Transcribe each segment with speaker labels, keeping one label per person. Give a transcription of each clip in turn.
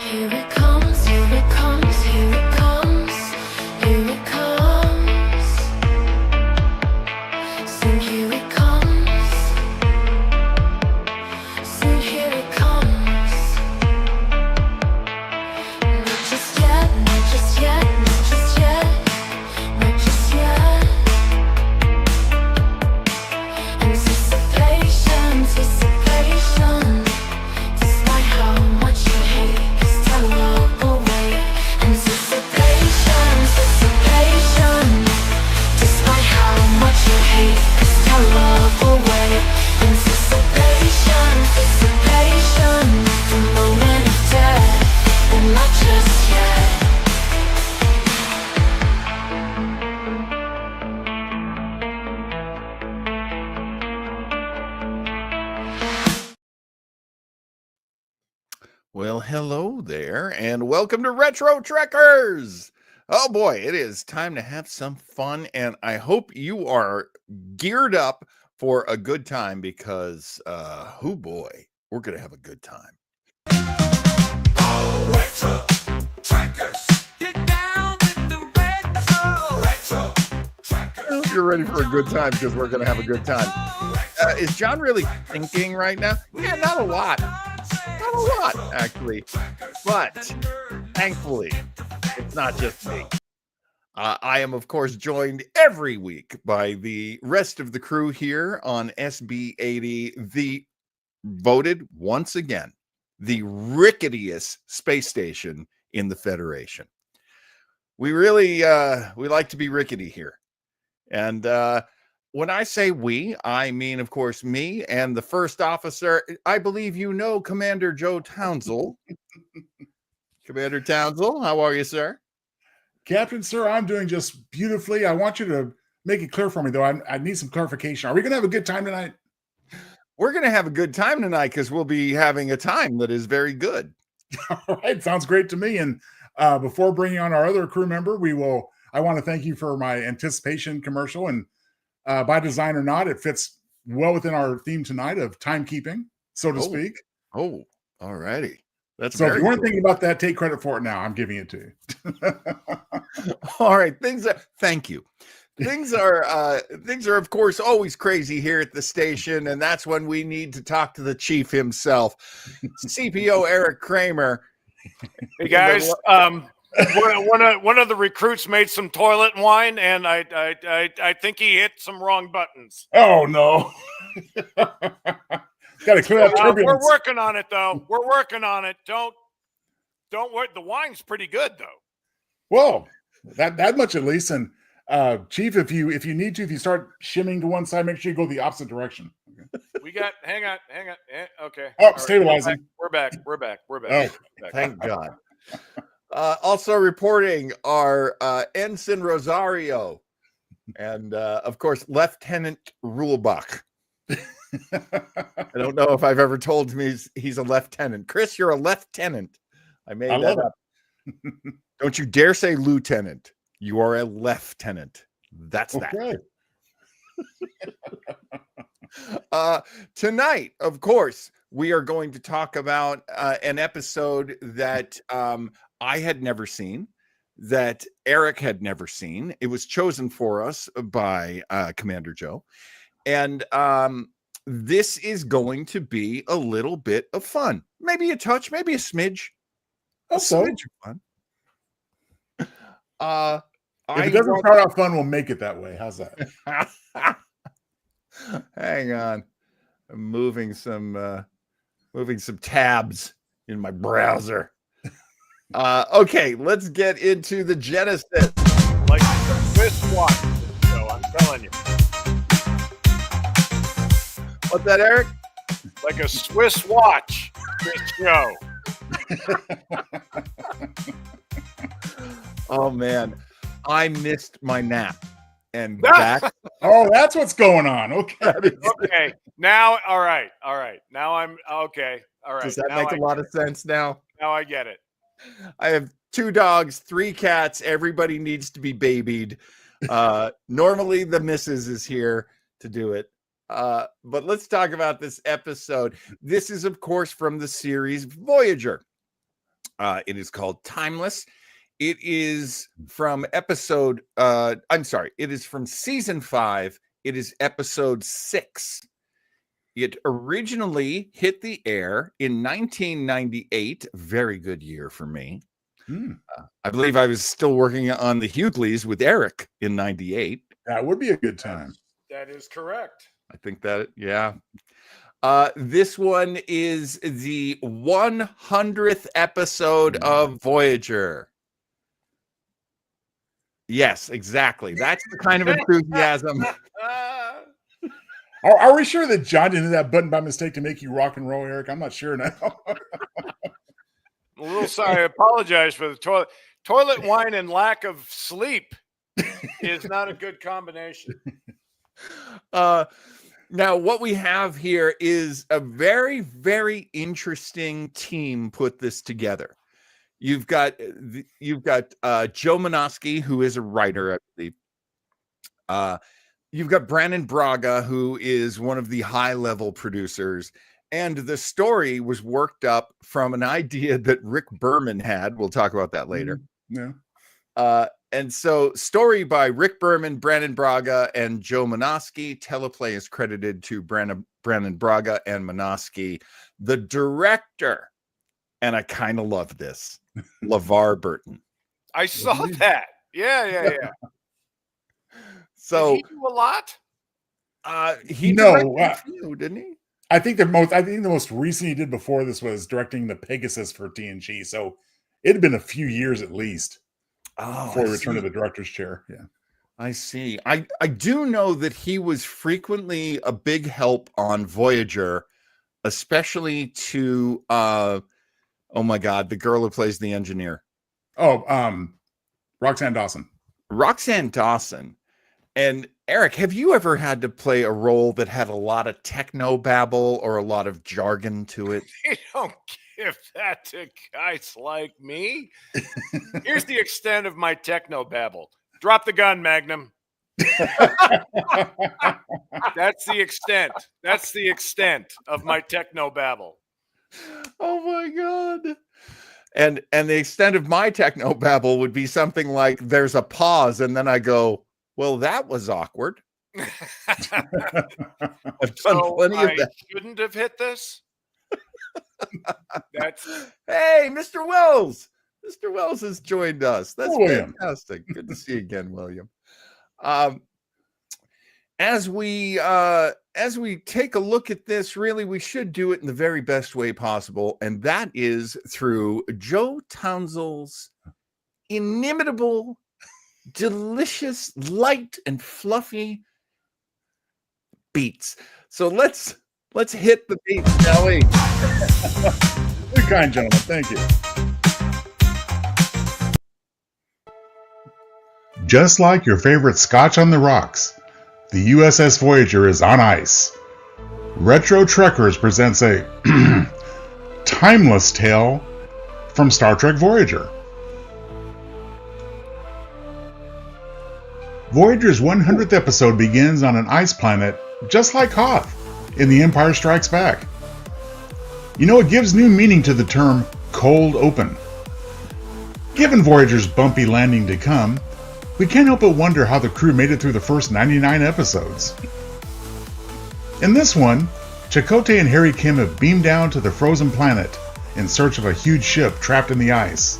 Speaker 1: Here it comes, here it comes, here it comes, here it comes. Sing, here it comes. Sing, here it comes. Not just yet, not just yet, not just yet, not just yet. Anticipation, anticipation. Despite how much you hate, 'cause tell love away. Anticipation, anticipation. Despite how much you hate, 'cause tell love away. Anticipation, anticipation. The moment of death, and not just yet.
Speaker 2: Well, hello there, and welcome to Retro Trekkers. Oh boy, it is time to have some fun, and I hope you are geared up for a good time because, oh boy, we're going to have a good time.
Speaker 3: Retro Trackers. Get down with the retro Trackers.
Speaker 2: I hope you're ready for a good time because we're going to have a good time. Is John really thinking right now? Yeah, not a lot. Not a lot, actually. But thankfully, it's not just me. I am, of course, joined every week by the rest of the crew here on SB80, the voted once again the ricketiest space station in the Federation. We really we like to be rickety here. And when I say we, I mean, of course, me and the first officer. I believe you know Commander Joe Townsell. Commander Townsell, how are you, sir?
Speaker 4: Captain, sir, I'm doing just beautifully. I want you to make it clear for me, though. I need some clarification. Are we going to have a good time tonight?
Speaker 2: We're going to have a good time tonight because we'll be having a time that is very good.
Speaker 4: All right, sounds great to me. And before bringing on our other crew member, I want to thank you for my anticipation commercial. And by design or not, it fits well within our theme tonight of timekeeping, so to speak.
Speaker 2: Oh, all righty. That's
Speaker 4: so if you weren't
Speaker 2: cool.
Speaker 4: thinking about that, take credit for it now. I'm giving it to you.
Speaker 2: All right. Thank you. Things are, of course, always crazy here at the station. And that's when we need to talk to the chief himself, CPO Eric Kramer.
Speaker 5: Hey, guys. One of the recruits made some toilet wine, and I think he hit some wrong buttons.
Speaker 4: Oh, no. Got to clear that turbulence.
Speaker 5: We're working on it, though. We're working on it. Don't worry. The wine's pretty good, though.
Speaker 4: Well, that much at least. And Chief, if you need to, if you start shimming to one side, make sure you go the opposite direction. Okay.
Speaker 5: We got. Hang on. Okay.
Speaker 4: Oh, stabilizing.
Speaker 5: We're back.
Speaker 4: Oh,
Speaker 2: thank God. Also reporting are Ensign Rosario and, of course, Lieutenant Rulebach. I don't know if I've ever told him he's a lieutenant. Chris, you're a lieutenant. I made that up. Don't you dare say lieutenant. You are a lieutenant. That's
Speaker 4: okay.
Speaker 2: That. Tonight, of course, we are going to talk about an episode that I had never seen, that Eric had never seen. It was chosen for us by Commander Joe. And this is going to be a little bit of fun. Maybe a touch, maybe a smidge.
Speaker 4: Smidge
Speaker 2: of fun.
Speaker 4: If it doesn't start out fun, we'll make it that way. How's that?
Speaker 2: Hang on. I'm moving some tabs in my browser. Okay, let's get into the genesis.
Speaker 5: Like Swiss watch. So I'm telling you.
Speaker 2: What's that, Eric?
Speaker 5: Like a Swiss watch. This show.
Speaker 2: Oh man, I missed my nap and back.
Speaker 4: Oh, that's what's going on. Okay.
Speaker 5: Okay. Now, all right. Now I'm okay. All right.
Speaker 2: Does that make a lot of sense now?
Speaker 5: Now I get it.
Speaker 2: I have 2 dogs, 3 cats. Everybody needs to be babied. Normally the missus is here to do it. But let's talk about this episode. This is, of course, from the series Voyager. It is called Timeless. It is from it is from season 5. It is episode 6. It originally hit the air in 1998. Very good year for me. I believe I was still working on the Hughleys with Eric in 98.
Speaker 4: That would be a good time.
Speaker 5: That is correct.
Speaker 2: I think that, yeah. This one is the 100th episode of Voyager. Yes, exactly. That's the kind of enthusiasm.
Speaker 4: Are we sure that John didn't hit that button by mistake to make you rock and roll, Eric? I'm not sure now.
Speaker 5: I'm a little sorry. I apologize for the toilet. Toilet wine and lack of sleep is not a good combination.
Speaker 2: Now, what we have here is a very, very interesting team put this together. You've got Joe Menosky, who is a writer, I believe. You've got Brandon Braga, who is one of the high-level producers. And the story was worked up from an idea that Rick Berman had. We'll talk about that later.
Speaker 4: Yeah.
Speaker 2: And so story by Rick Berman, Brandon Braga, and Joe Menosky. Teleplay is credited to Brandon Braga and Menosky. The director, and I kind of love this, LeVar Burton.
Speaker 5: I saw that. Yeah.
Speaker 2: So
Speaker 5: did he do a lot?
Speaker 2: he
Speaker 4: No,
Speaker 2: directed a few, didn't he?
Speaker 4: I think the most recent he did before this was directing the Pegasus for TNG. So it had been a few years at least before he returned to the director's chair. Yeah.
Speaker 2: I see. I do know that he was frequently a big help on Voyager, especially to oh my God, the girl who plays the engineer.
Speaker 4: Roxanne Dawson.
Speaker 2: Roxanne Dawson. And Eric, have you ever had to play a role that had a lot of technobabble or a lot of jargon to it?
Speaker 5: You don't give that to guys like me. Here's the extent of my technobabble. Drop the gun, Magnum. That's the extent. That's the extent of my technobabble.
Speaker 2: Oh my God. And the extent of my technobabble would be something like there's a pause and then I go, well, that was awkward. I've done plenty of that.
Speaker 5: Shouldn't have hit this.
Speaker 2: Hey, Mr. Wells. Mr. Wells has joined us. That's fantastic. Good to see you again, William. As we take a look at this, really, we should do it in the very best way possible, and that is through Joe Townsell's inimitable, delicious, light and fluffy beats. So let's hit the beats, shall we?
Speaker 4: Good kind, gentlemen. Thank you. Just like your favorite scotch on the rocks, the USS Voyager is on ice. Retro Trekkers presents a timeless tale from Star Trek Voyager. Voyager's 100th episode begins on an ice planet just like Hoth in The Empire Strikes Back. You know, it gives new meaning to the term cold open. Given Voyager's bumpy landing to come, we can't help but wonder how the crew made it through the first 99 episodes. In this one, Chakotay and Harry Kim have beamed down to the frozen planet in search of a huge ship trapped in the ice.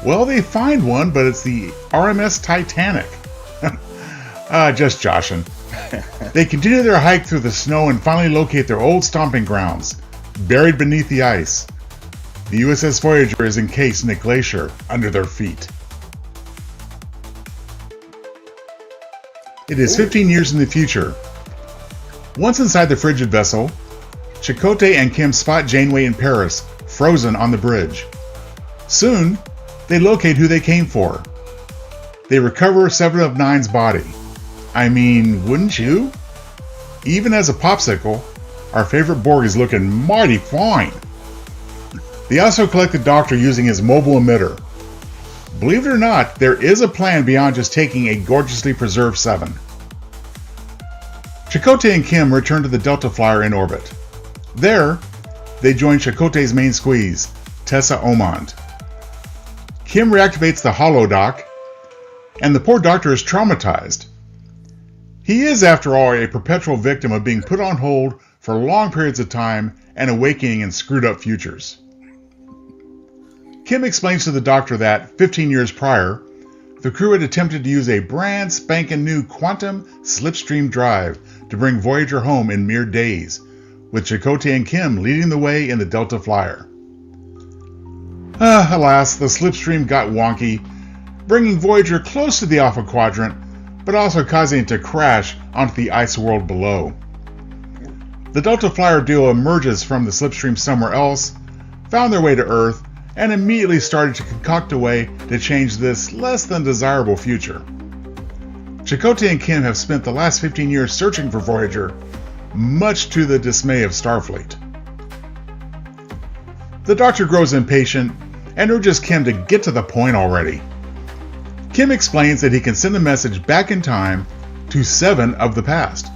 Speaker 4: Well, they find one, but it's the RMS Titanic. Just joshing. They continue their hike through the snow and finally locate their old stomping grounds, buried beneath the ice. The USS Voyager is encased in a glacier under their feet. It is 15 years in the future. Once inside the frigid vessel, Chakotay and Kim spot Janeway in Paris, frozen on the bridge. Soon, they locate who they came for. They recover Seven of Nine's body. I mean, wouldn't you? Even as a popsicle, our favorite Borg is looking mighty fine. They also collect the Doctor using his mobile emitter. Believe it or not, there is a plan beyond just taking a gorgeously preserved Seven. Chakotay and Kim return to the Delta Flyer in orbit. There, they join Chakotay's main squeeze, Tessa Omond. Kim reactivates the holodock, and the poor doctor is traumatized. He is, after all, a perpetual victim of being put on hold for long periods of time and awakening in screwed up futures. Kim explains to the doctor that 15 years prior, the crew had attempted to use a brand spanking new quantum slipstream drive to bring Voyager home in mere days, with Chakotay and Kim leading the way in the Delta Flyer. Alas, the slipstream got wonky, bringing Voyager close to the Alpha Quadrant, but also causing it to crash onto the ice world below. The Delta Flyer duo emerges from the slipstream somewhere else, found their way to Earth, and immediately started to concoct a way to change this less than desirable future. Chakotay and Kim have spent the last 15 years searching for Voyager, much to the dismay of Starfleet. The Doctor grows impatient and urges Kim to get to the point already. Kim explains that he can send a message back in time to 7 of the past,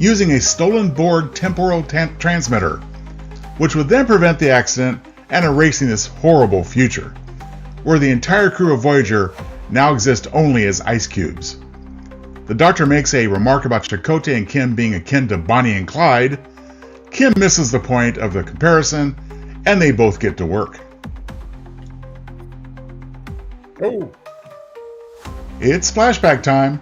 Speaker 4: using a stolen Borg temporal transmitter, which would then prevent the accident and erasing this horrible future, where the entire crew of Voyager now exist only as ice cubes. The Doctor makes a remark about Chakotay and Kim being akin to Bonnie and Clyde. Kim misses the point of the comparison, and they both get to work.
Speaker 2: Oh.
Speaker 4: It's flashback time.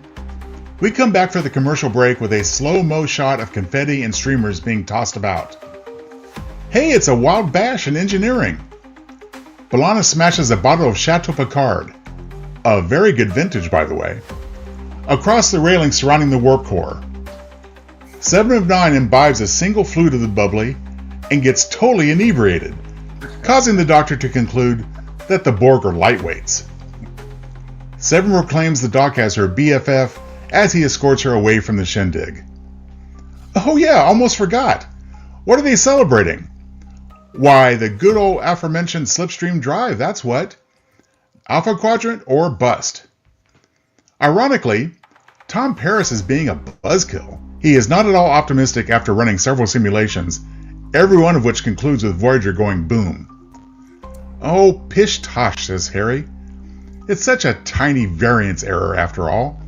Speaker 4: We come back for the commercial break with a slow-mo shot of confetti and streamers being tossed about. Hey, it's a wild bash in engineering. B'Elanna smashes a bottle of Chateau Picard, a very good vintage by the way, across the railing surrounding the warp core. 7 of 9 imbibes a single flute of the bubbly and gets totally inebriated, causing the Doctor to conclude that the Borg are lightweights. 7 proclaims the Doc as her BFF as he escorts her away from the shindig. Oh yeah, almost forgot. What are they celebrating? Why, the good old aforementioned slipstream drive, that's what. Alpha Quadrant or bust. Ironically, Tom Paris is being a buzzkill. He is not at all optimistic after running several simulations, every one of which concludes with Voyager going boom. Oh, pish tosh, says Harry. It's such a tiny variance error after all.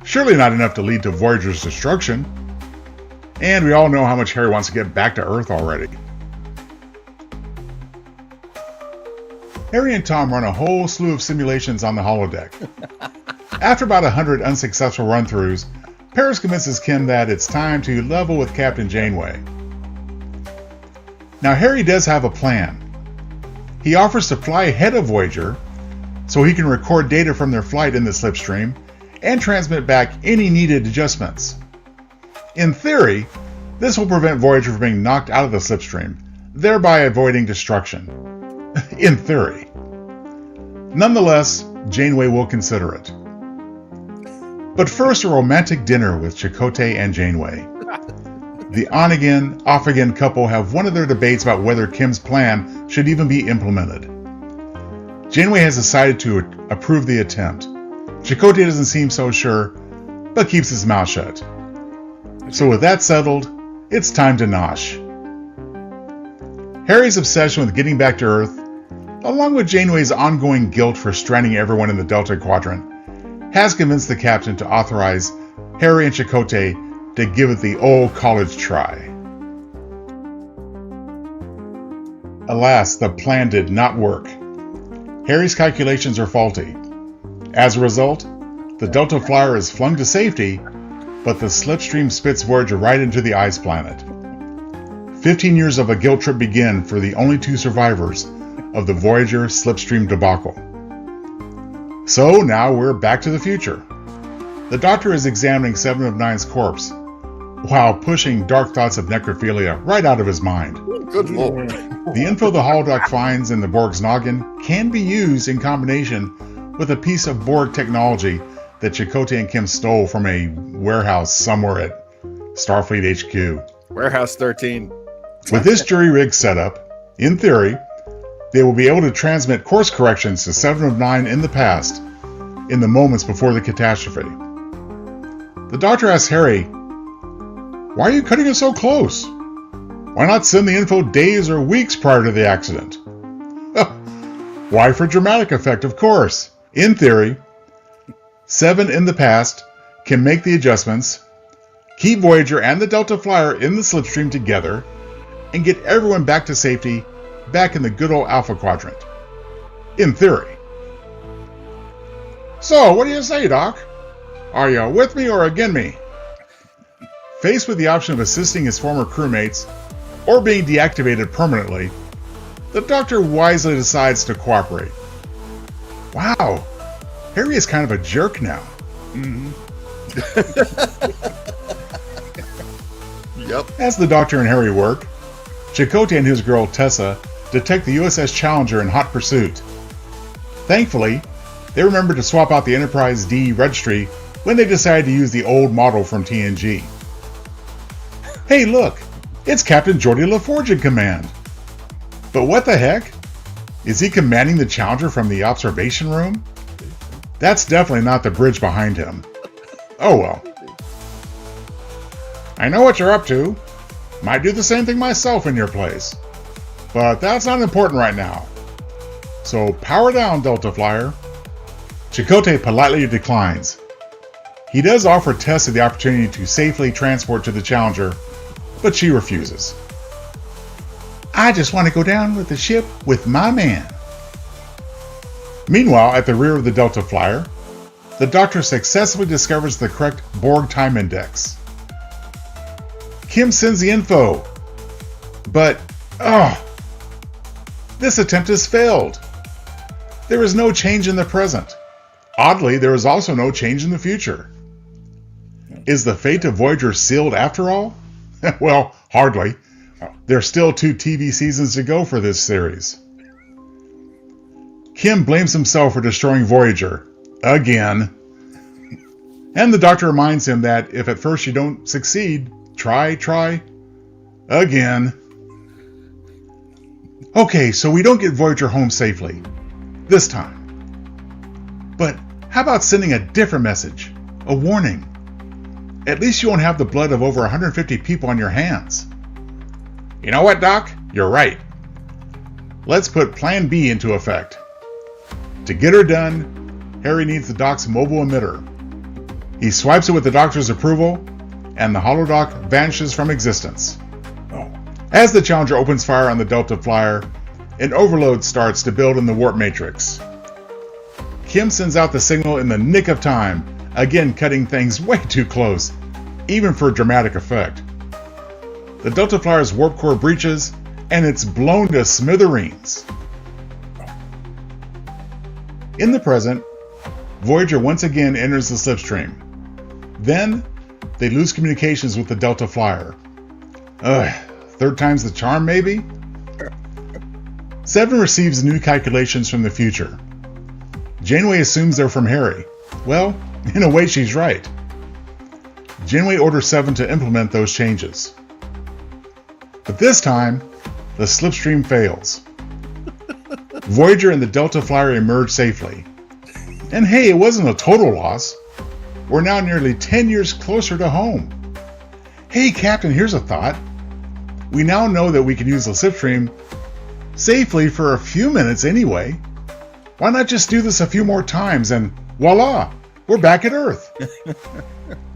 Speaker 4: Surely not enough to lead to Voyager's destruction. And we all know how much Harry wants to get back to Earth already. Harry and Tom run a whole slew of simulations on the holodeck. After about 100 unsuccessful run-throughs, Paris convinces Kim that it's time to level with Captain Janeway. Now Harry does have a plan. He offers to fly ahead of Voyager so he can record data from their flight in the slipstream and transmit back any needed adjustments. In theory, this will prevent Voyager from being knocked out of the slipstream, thereby avoiding destruction. In theory. Nonetheless, Janeway will consider it. But first, a romantic dinner with Chakotay and Janeway. The on-again, off-again couple have one of their debates about whether Kim's plan should even be implemented. Janeway has decided to approve the attempt. Chakotay doesn't seem so sure, but keeps his mouth shut. So with that settled, it's time to nosh. Harry's obsession with getting back to Earth, along with Janeway's ongoing guilt for stranding everyone in the Delta Quadrant, has convinced the captain to authorize Harry and Chakotay to give it the old college try. Alas, the plan did not work. Harry's calculations are faulty. As a result, the Delta Flyer is flung to safety, but the slipstream spits Voyager right into the ice planet. 15 years of a guilt trip begin for the only 2 survivors of the Voyager slipstream debacle. So now we're back to the future. The Doctor is examining 7 of 9's corpse, while pushing dark thoughts of necrophilia right out of his mind.
Speaker 2: Good lord.
Speaker 4: The info the holodock finds in the Borg's noggin can be used in combination with a piece of Borg technology that Chakotay and Kim stole from a warehouse somewhere at Starfleet HQ.
Speaker 2: Warehouse 13.
Speaker 4: With this jury rig set up, in theory, they will be able to transmit course corrections to 7 of 9 in the past, in the moments before the catastrophe. The Doctor asks Harry, "Why are you cutting it so close? Why not send the info days or weeks prior to the accident?" Why, for dramatic effect, of course. In theory, Seven in the past can make the adjustments, keep Voyager and the Delta Flyer in the slipstream together, and get everyone back to safety, back in the good old Alpha Quadrant. In theory. So, what do you say, Doc? Are you with me or against me? Faced with the option of assisting his former crewmates or being deactivated permanently, the Doctor wisely decides to cooperate. Wow, Harry is kind of a jerk now.
Speaker 2: Yep.
Speaker 4: As the Doctor and Harry work, Chakotay and his girl Tessa detect the USS Challenger in hot pursuit. Thankfully, they remember to swap out the Enterprise D registry when they decide to use the old model from TNG. Hey, look, it's Captain Geordie LaForge in command. But what the heck? Is he commanding the Challenger from the observation room? That's definitely not the bridge behind him. Oh well. I know what you're up to. Might do the same thing myself in your place. But that's not important right now. So power down, Delta Flyer. Chakotay politely declines. He does offer Tessa the opportunity to safely transport to the Challenger, but she refuses. I just want to go down with the ship with my man. Meanwhile, at the rear of the Delta Flyer, the Doctor successfully discovers the correct Borg time index. Kim sends the info, but, this attempt has failed. There is no change in the present. Oddly, there is also no change in the future. Is the fate of Voyager sealed after all? Well, hardly. There's still 2 TV seasons to go for this series. Kim blames himself for destroying Voyager. Again. And the Doctor reminds him that if at first you don't succeed, try. Again. Okay, so we don't get Voyager home safely. This time. But how about sending a different message? A warning. At least you won't have the blood of over 150 people on your hands. You know what, Doc? You're right. Let's put Plan B into effect. To get her done, Harry needs the Doc's mobile emitter. He swipes it with the Doctor's approval, and the holodoc vanishes from existence. As the Challenger opens fire on the Delta Flyer, an overload starts to build in the warp matrix. Kim sends out the signal in the nick of time, again cutting things way too close, even for dramatic effect. The Delta Flyer's warp core breaches, and it's blown to smithereens. In the present, Voyager once again enters the slipstream. Then, they lose communications with the Delta Flyer. Third time's the charm, maybe? Seven receives new calculations from the future. Janeway assumes they're from Harry. Well, in a way she's right. Janeway orders Seven to implement those changes. But this time, the slipstream fails. Voyager and the Delta Flyer emerge safely. And hey, it wasn't a total loss. We're now nearly 10 years closer to home. Hey, Captain, here's a thought. We now know that we can use the slipstream safely for a few minutes anyway. Why not just do this a few more times and voila, we're back at Earth.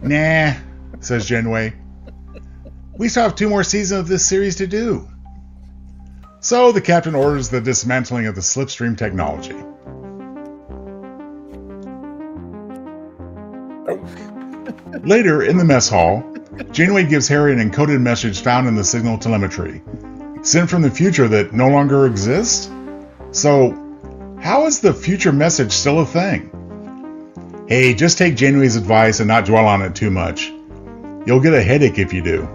Speaker 4: Nah, says Janeway. We still have 2 more seasons of this series to do. So the captain orders the dismantling of the slipstream technology. Later, in the mess hall, Janeway gives Harry an encoded message found in the signal telemetry, sent from the future that no longer exists? So, how is the future message still a thing? Hey, just take Janeway's advice and not dwell on it too much. You'll get a headache if you do.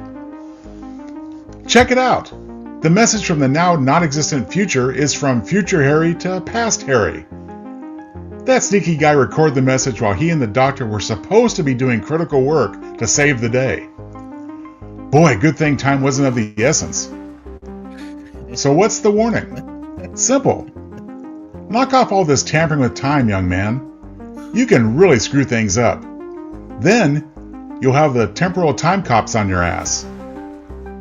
Speaker 4: Check it out! The message from the now non-existent future is from future Harry to past Harry. That sneaky guy recorded the message while he and the Doctor were supposed to be doing critical work to save the day. Boy, good thing time wasn't of the essence. So what's the warning? Simple. Knock off all this tampering with time, young man. You can really screw things up. Then, you'll have the temporal time cops on your ass.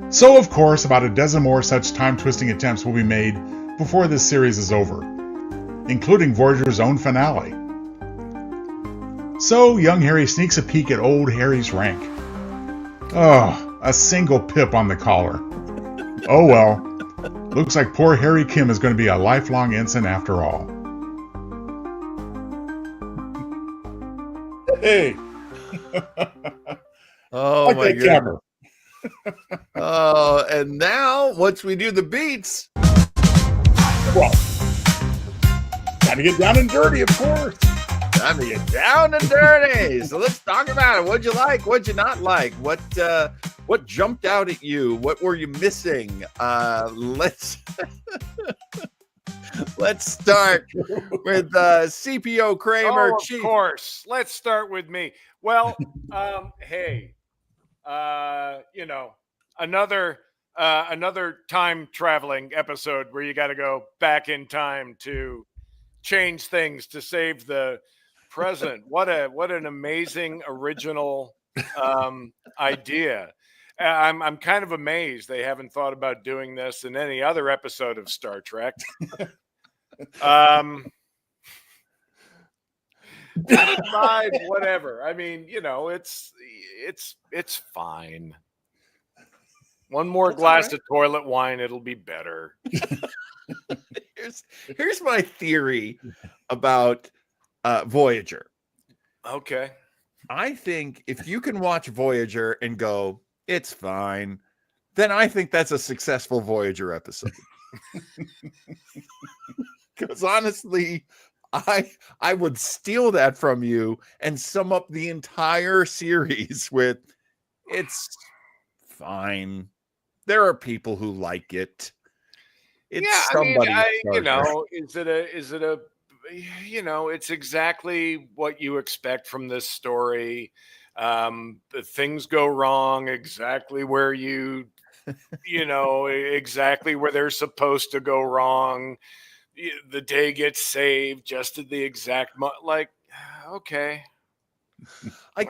Speaker 4: So, of course, about a dozen more such time-twisting attempts will be made before this series is over, including Voyager's own finale. So, young Harry sneaks a peek at old Harry's rank. Oh, a single pip on the collar. Oh well, looks like poor Harry Kim is going to be a lifelong ensign after all. Hey!
Speaker 2: Oh
Speaker 4: Like
Speaker 2: my
Speaker 4: that
Speaker 2: goodness.
Speaker 4: capper.
Speaker 2: Oh, and now once we do the beats,
Speaker 4: Well, time to get down and dirty, of course.
Speaker 2: time to get down and dirty. So let's talk about it. What'd you like? What'd you not like? What jumped out at you? What were you missing? Let's let's start with CPO Kramer.
Speaker 5: Oh, of
Speaker 2: Chief.
Speaker 5: course. Let's start with me. Well, hey, another time traveling episode where you got to go back in time to change things to save the present. What an amazing original idea. I'm kind of amazed they haven't thought about doing this in any other episode of Star Trek. That aside, whatever. I mean, it's fine. One more
Speaker 2: That's
Speaker 5: glass
Speaker 2: all right.
Speaker 5: of toilet wine, it'll be better.
Speaker 2: Here's my theory about Voyager.
Speaker 5: Okay.
Speaker 2: I think if you can watch Voyager and go, it's fine, then I think that's a successful Voyager episode. Because honestly, I would steal that from you and sum up the entire series with, it's fine. There are people who like it. It's somebody's Star Trek.
Speaker 5: it's exactly what you expect from this story. The things go wrong exactly where exactly where they're supposed to go wrong. The day gets saved just at the exact okay.
Speaker 2: I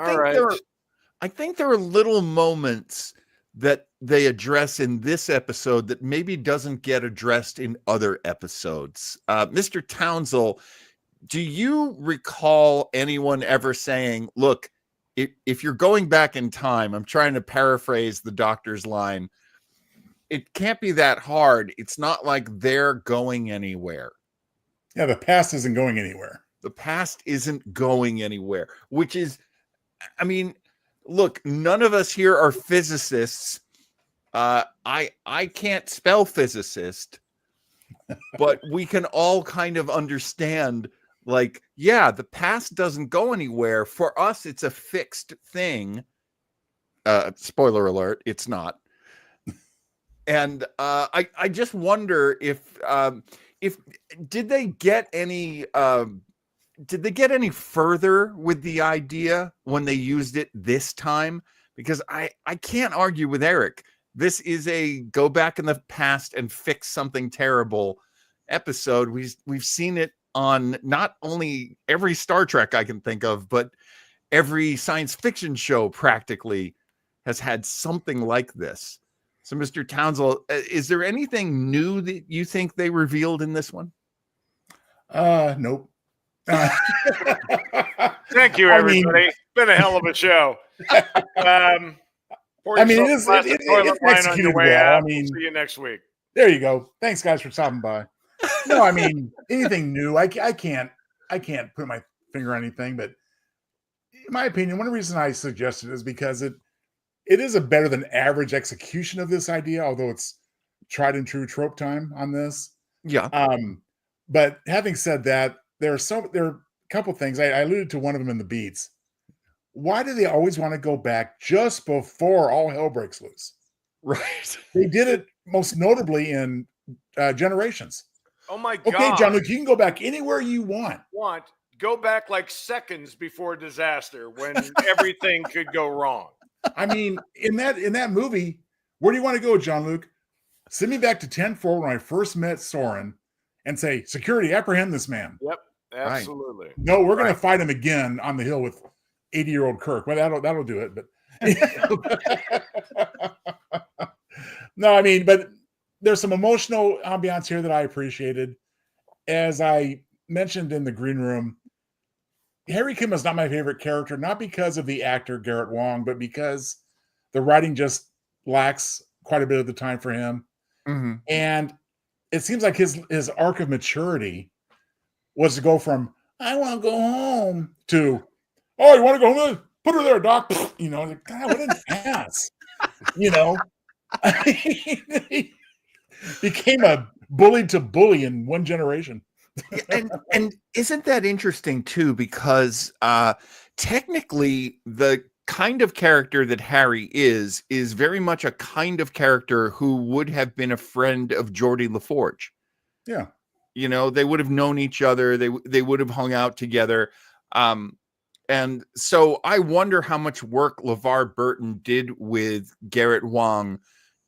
Speaker 2: think there are little moments that they address in this episode that maybe doesn't get addressed in other episodes. Mr. Townsell, do you recall anyone ever saying, look, if you're going back in time, I'm trying to paraphrase the doctor's line, it can't be that hard. It's not like they're going anywhere.
Speaker 4: Yeah, the past isn't going anywhere.
Speaker 2: The past isn't going anywhere, which is, I mean, look, none of us here are physicists. I can't spell physicist, but we can all kind of understand, like, yeah, the past doesn't go anywhere. For us, it's a fixed thing. Spoiler alert, it's not. And I just wonder if did they get any further with the idea when they used it this time? Because I can't argue with Eric. This is a go back in the past and fix something terrible episode. We've seen it on not only every Star Trek I can think of, but every science fiction show practically has had something like this. So, Mr. Townsell, is there anything new that you think they revealed in this one?
Speaker 4: Nope.
Speaker 5: Thank you, everybody. Been a hell of a show. Pour yourself a glass of toilet wine on your way out. See you next week.
Speaker 4: There you go. Thanks, guys, for stopping by. No, I mean, anything new, I can't put my finger on anything, but in my opinion, one reason I suggested it is because it is a better than average execution of this idea, although it's tried and true trope time on this.
Speaker 2: Yeah.
Speaker 4: But having said that, there are a couple things. I alluded to one of them in the beats. Why do they always want to go back just before all hell breaks loose?
Speaker 2: Right.
Speaker 4: They did it most notably in Generations.
Speaker 5: Oh my God.
Speaker 4: Okay, John Luke, you can go back anywhere you want.
Speaker 5: Go back like seconds before disaster when everything could go wrong.
Speaker 4: I mean, in that movie, where do you want to go, John Luke? Send me back to 10-4 when I first met Soren and say, security, apprehend this man.
Speaker 5: Yep, absolutely. Right.
Speaker 4: No, we're going to fight him again on the hill with 80-year-old Kirk. Well, that'll do it. But no, I mean, but there's some emotional ambiance here that I appreciated. As I mentioned in the green room, Harry Kim is not my favorite character, not because of the actor Garrett Wong, but because the writing just lacks quite a bit of the time for him.
Speaker 2: Mhm.
Speaker 4: And it seems like his arc of maturity was to go from "I want to go home" to "Oh, you want to go home? Put her there, Doc." You know, like, God, what an ass. You know, he became a bully to bully in one generation.
Speaker 2: And isn't that interesting too? Because technically, the kind of character that Harry is very much a kind of character who would have been a friend of Geordie LaForge.
Speaker 4: Yeah.
Speaker 2: You know, they would have known each other. They would have hung out together. And so I wonder how much work LeVar Burton did with Garrett Wong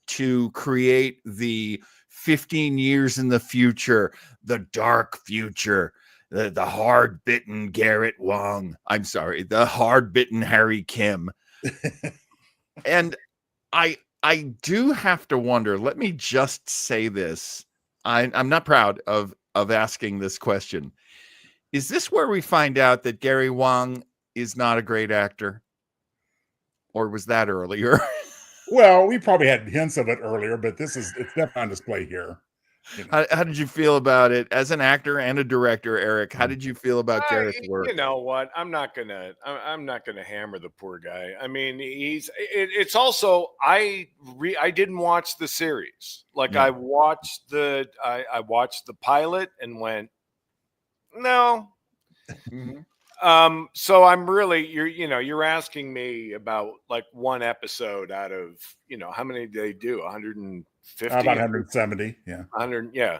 Speaker 2: to create the 15 years in the future, the dark future, the hard-bitten Garrett Wong. I'm sorry, the hard-bitten Harry Kim. And I do have to wonder, let me just say this. I'm not proud of asking this question. Is this where we find out that Gary Wong is not a great actor? Or was that earlier?
Speaker 4: Well, we probably had hints of it earlier, but it's definitely on display here. You know.
Speaker 2: How did you feel about it as an actor and a director, Eric? How did you feel about Garrett's work?
Speaker 5: You know what? I'm not gonna hammer the poor guy. I mean, it's also I didn't watch the series. Like
Speaker 4: Yeah.
Speaker 5: I watched the pilot and went, no.
Speaker 2: Mhm.
Speaker 5: So I'm really you're asking me about like one episode out of how many did they do? 150,
Speaker 4: About 170. Yeah.
Speaker 5: 100, yeah.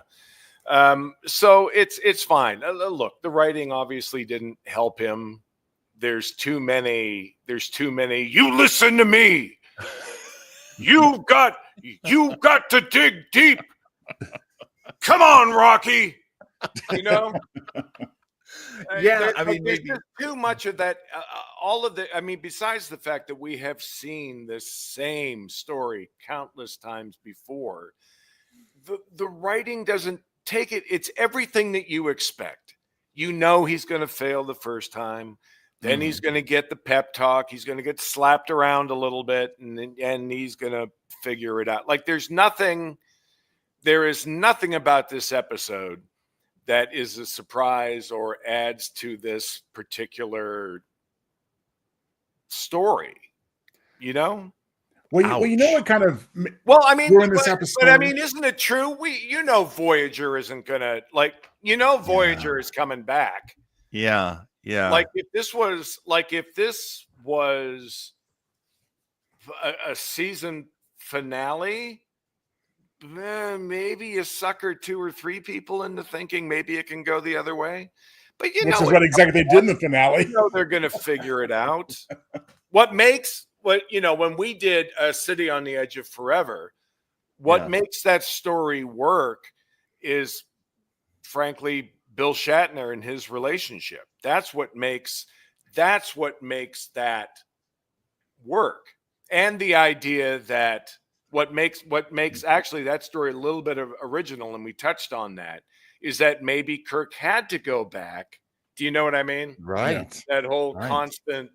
Speaker 5: So it's fine. Look, the writing obviously didn't help him. There's too many. You listen to me. You've got to dig deep. Come on, Rocky. You know.
Speaker 2: Yeah, I mean,
Speaker 5: there's
Speaker 2: maybe.
Speaker 5: just too much of that. All of the. I mean, besides the fact that we have seen this same story countless times before, the writing doesn't take it. It's everything that you expect. You know he's going to fail the first time. Then he's going to get the pep talk. He's going to get slapped around a little bit, and he's going to figure it out. Like there is nothing about this episode that is a surprise or adds to this particular story. You know?
Speaker 4: Well, you know what kind of
Speaker 5: Well, I mean,
Speaker 4: ruined this
Speaker 5: but I
Speaker 4: episode?
Speaker 5: mean, isn't it true? Voyager isn't gonna Voyager is coming back.
Speaker 2: Yeah.
Speaker 5: Like if this was a season finale, maybe you sucker 2 or 3 people into thinking maybe it can go the other way. But
Speaker 4: which is what exactly they did in the finale.
Speaker 5: they're going to figure it out. When we did A City on the Edge of Forever, what makes that story work is, frankly, Bill Shatner and his relationship. That's what makes that work. And the idea that what makes actually that story a little bit of original, and we touched on that, is that maybe Kirk had to go back. Do you know what I mean?
Speaker 2: Right.
Speaker 5: That whole
Speaker 2: Right.
Speaker 5: constant,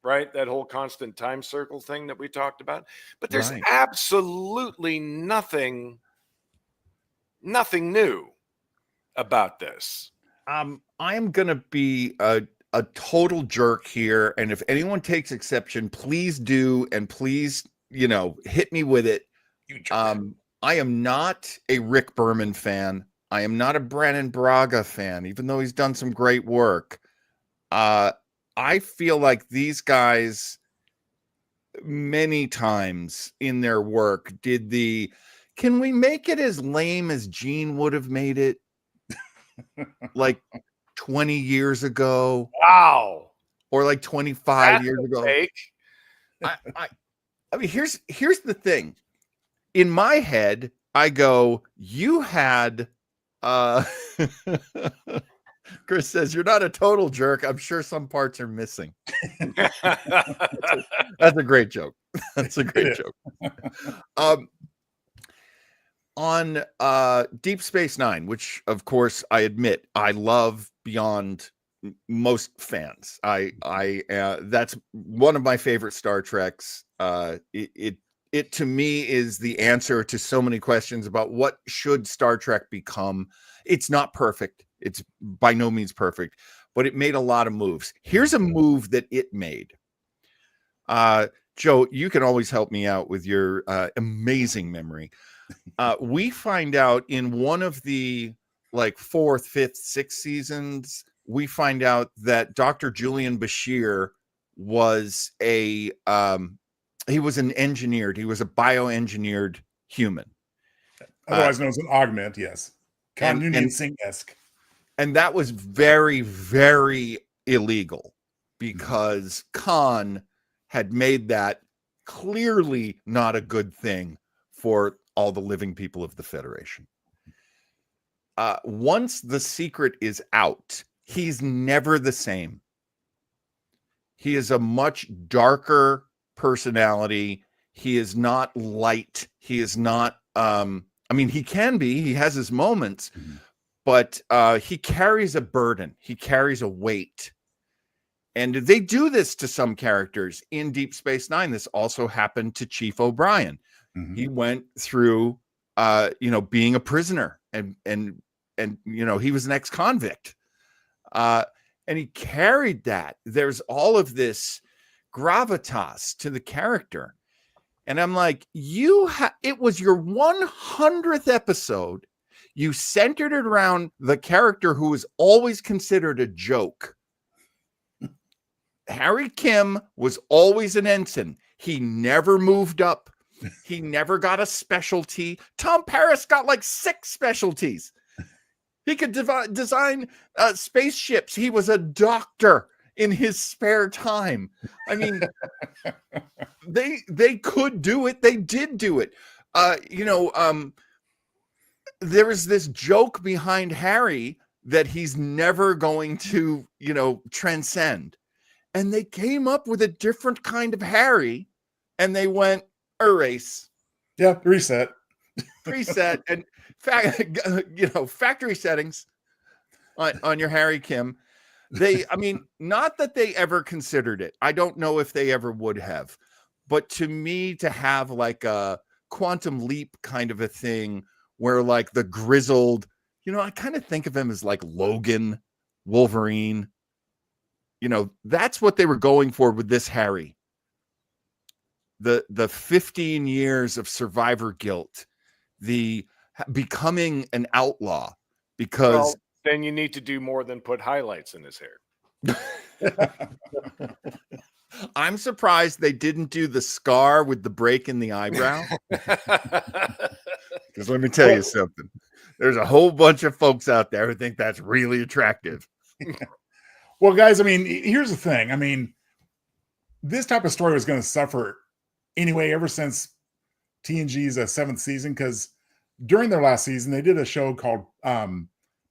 Speaker 5: right? That whole constant time circle thing that we talked about. But there's
Speaker 2: Right.
Speaker 5: absolutely nothing new about this.
Speaker 2: I am gonna be a total jerk here, and if anyone takes exception, please do, and please, hit me with it. I am not a Rick Berman fan. I am not a Brannon Braga fan, even though he's done some great work. I feel like these guys many times in their work did can we make it as lame as Gene would have made it? Like 20 years ago.
Speaker 5: Wow.
Speaker 2: Or like 25
Speaker 5: That's
Speaker 2: years
Speaker 5: a
Speaker 2: ago.
Speaker 5: take.
Speaker 2: I mean, here's the thing. In my head, I go, you had Chris says, you're not a total jerk. I'm sure some parts are missing. That's a great joke. That's a great joke. on Deep Space Nine, which of course I admit I love beyond most fans. I that's one of my favorite Star Treks. It to me is the answer to so many questions about what should Star Trek become. It's not perfect. It's by no means perfect, but it made a lot of moves. Here's a move that it made. Joe, you can always help me out with your amazing memory. We find out in one of the like 4th, 5th, 6th seasons, we find out that Dr. Julian Bashir was he was an engineered, he was a bioengineered human.
Speaker 4: Otherwise known as an augment, yes.
Speaker 2: And
Speaker 4: Singh-esque.
Speaker 2: And that was very, very illegal because Khan had made that clearly not a good thing for all the living people of the Federation. Once the secret is out, he's never the same. He is a much darker personality. He is not light. He is not, I mean, he can be, he has his moments, but he carries a burden. He carries a weight. And they do this to some characters in Deep Space Nine. This also happened to Chief O'Brien. He went through, being a prisoner and he was an ex-convict. And he carried that. There's all of this gravitas to the character. And I'm like, it was your 100th episode. You centered it around the character who was always considered a joke. Harry Kim was always an ensign. He never moved up. He never got a specialty. Tom Paris got like 6 specialties. He could design spaceships. He was a doctor in his spare time. I mean, they could do it. They did do it. There was this joke behind Harry that he's never going to, transcend. And they came up with a different kind of Harry, and they went erase.
Speaker 4: Yeah, reset.
Speaker 2: Reset and factory settings on your Harry Kim. Not that they ever considered it. I don't know if they ever would have. But to me, to have like a Quantum Leap kind of a thing where like the grizzled, I kind of think of him as like Logan, Wolverine. That's what they were going for with this Harry. The 15 years of survivor guilt, the becoming an outlaw, because
Speaker 5: then you need to do more than put highlights in his hair.
Speaker 2: I'm surprised they didn't do the scar with the break in the eyebrow. Because let me tell you something. There's a whole bunch of folks out there who think that's really attractive.
Speaker 4: Well, guys, here's the thing. This type of story was going to suffer anyway ever since TNG's 7th season, because during their last season, they did a show called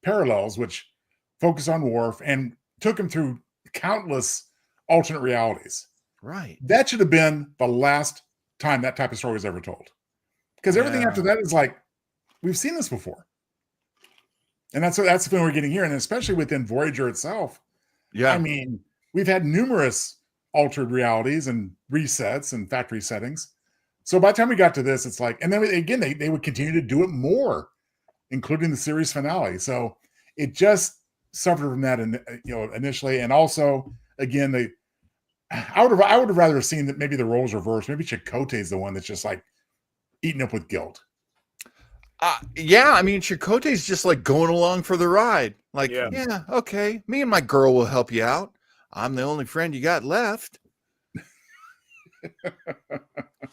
Speaker 4: Parallels, which focused on Worf and took him through countless alternate realities.
Speaker 2: Right.
Speaker 4: That should have been the last time that type of story was ever told. Because everything after that is like, we've seen this before. And that's the thing we're getting here. And especially within Voyager itself.
Speaker 2: Yeah.
Speaker 4: We've had numerous altered realities and resets and factory settings. So by the time we got to this, it's like, and then again, they would continue to do it more, including the series finale. So it just suffered from that, initially. And also, again, I would have rather seen that maybe the roles reversed. Maybe Chakotay is the one that's just like eaten up with guilt.
Speaker 2: Chakotay's just like going along for the ride. Like, yeah, okay, me and my girl will help you out. I'm the only friend you got left.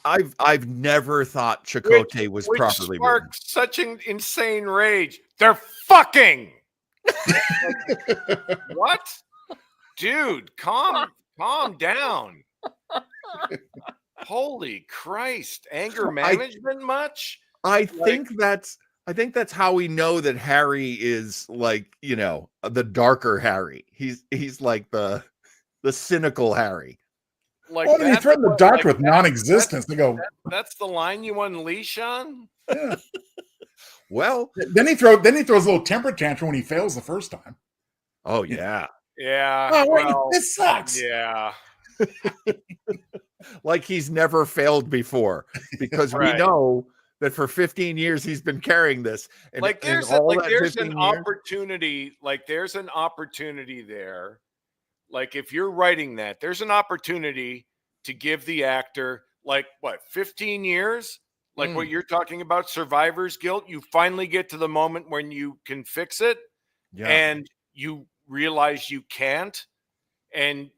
Speaker 2: I've never thought Chakotay was properly written.
Speaker 5: Such an insane rage. They're fucking. What? Dude, calm down. Holy Christ. Anger management much?
Speaker 2: I think that's how we know that Harry is like, the darker Harry. He's like the cynical Harry.
Speaker 5: Like,
Speaker 4: he threatened the doctor with non-existence. They go,
Speaker 5: that's the line you unleash on?
Speaker 4: Yeah.
Speaker 2: Well,
Speaker 4: Then he throws a little temper tantrum when he fails the first time.
Speaker 2: oh yeah.
Speaker 5: Yeah.
Speaker 4: Oh, wait,
Speaker 5: Well,
Speaker 4: this sucks.
Speaker 5: yeah.
Speaker 2: Like he's never failed before, because we
Speaker 5: Right.
Speaker 2: know that for 15 years he's been carrying this. And
Speaker 5: Like
Speaker 2: in
Speaker 5: there's
Speaker 2: all
Speaker 5: like
Speaker 2: that
Speaker 5: there's an
Speaker 2: 15 years,
Speaker 5: opportunity. Like there's an opportunity there. Like if you're writing that, there's an opportunity to give the actor like what 15 years. Like what you're talking about, survivor's guilt. You finally get to the moment when you can fix it,
Speaker 2: yeah.
Speaker 5: and you realize you can't, and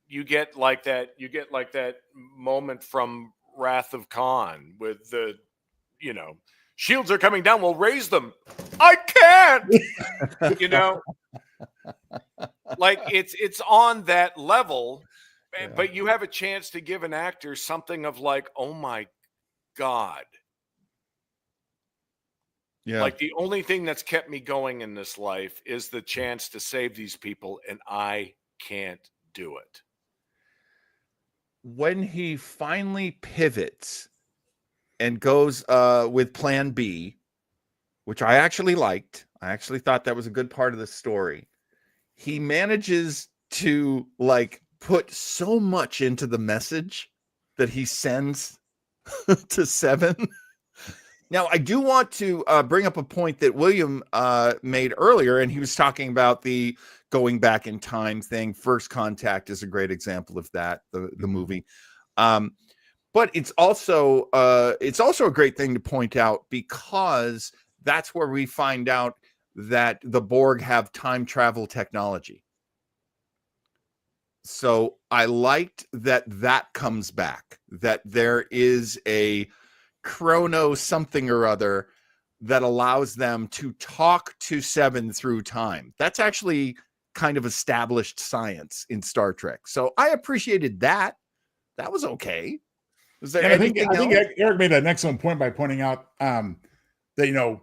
Speaker 5: you get like that moment from Wrath of Khan with the shields are coming down, we'll raise them, I can't. Like it's on that level.
Speaker 2: Yeah.
Speaker 5: But you have a chance to give an actor something of like, oh my God.
Speaker 2: Yeah.
Speaker 5: Like the only thing that's kept me going in this life is the chance to save these people, and I can't do it.
Speaker 2: When he finally pivots and goes with plan B, which I actually liked, I actually thought that was a good part of the story. He manages to like put so much into the message that he sends to Seven. Now, I do want to bring up a point that William made earlier, and he was talking about the going back in time thing. First Contact is a great example of that, the movie. But it's also a great thing to point out, because that's where we find out that the Borg have time travel technology. So I liked that comes back, that there is a chrono something or other that allows them to talk to Seven through time. That's actually kind of established science in Star Trek. So I appreciated that. That was okay. Was there anything
Speaker 4: I think
Speaker 2: else?
Speaker 4: Eric made an excellent point by pointing out that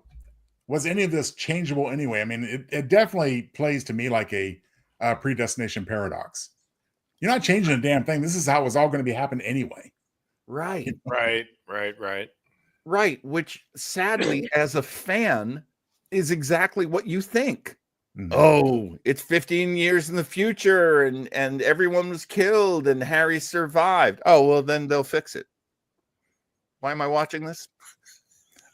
Speaker 4: was any of this changeable anyway? I mean, it definitely plays to me like a predestination paradox. You're not changing a damn thing. This is how it was all going to be happening anyway.
Speaker 2: Right. Right. Which sadly, as a fan, is exactly what you think.
Speaker 4: Mhm.
Speaker 2: Oh, it's 15 years in the future and everyone was killed and Harry survived. Oh, well, then they'll fix it. Why am I watching this?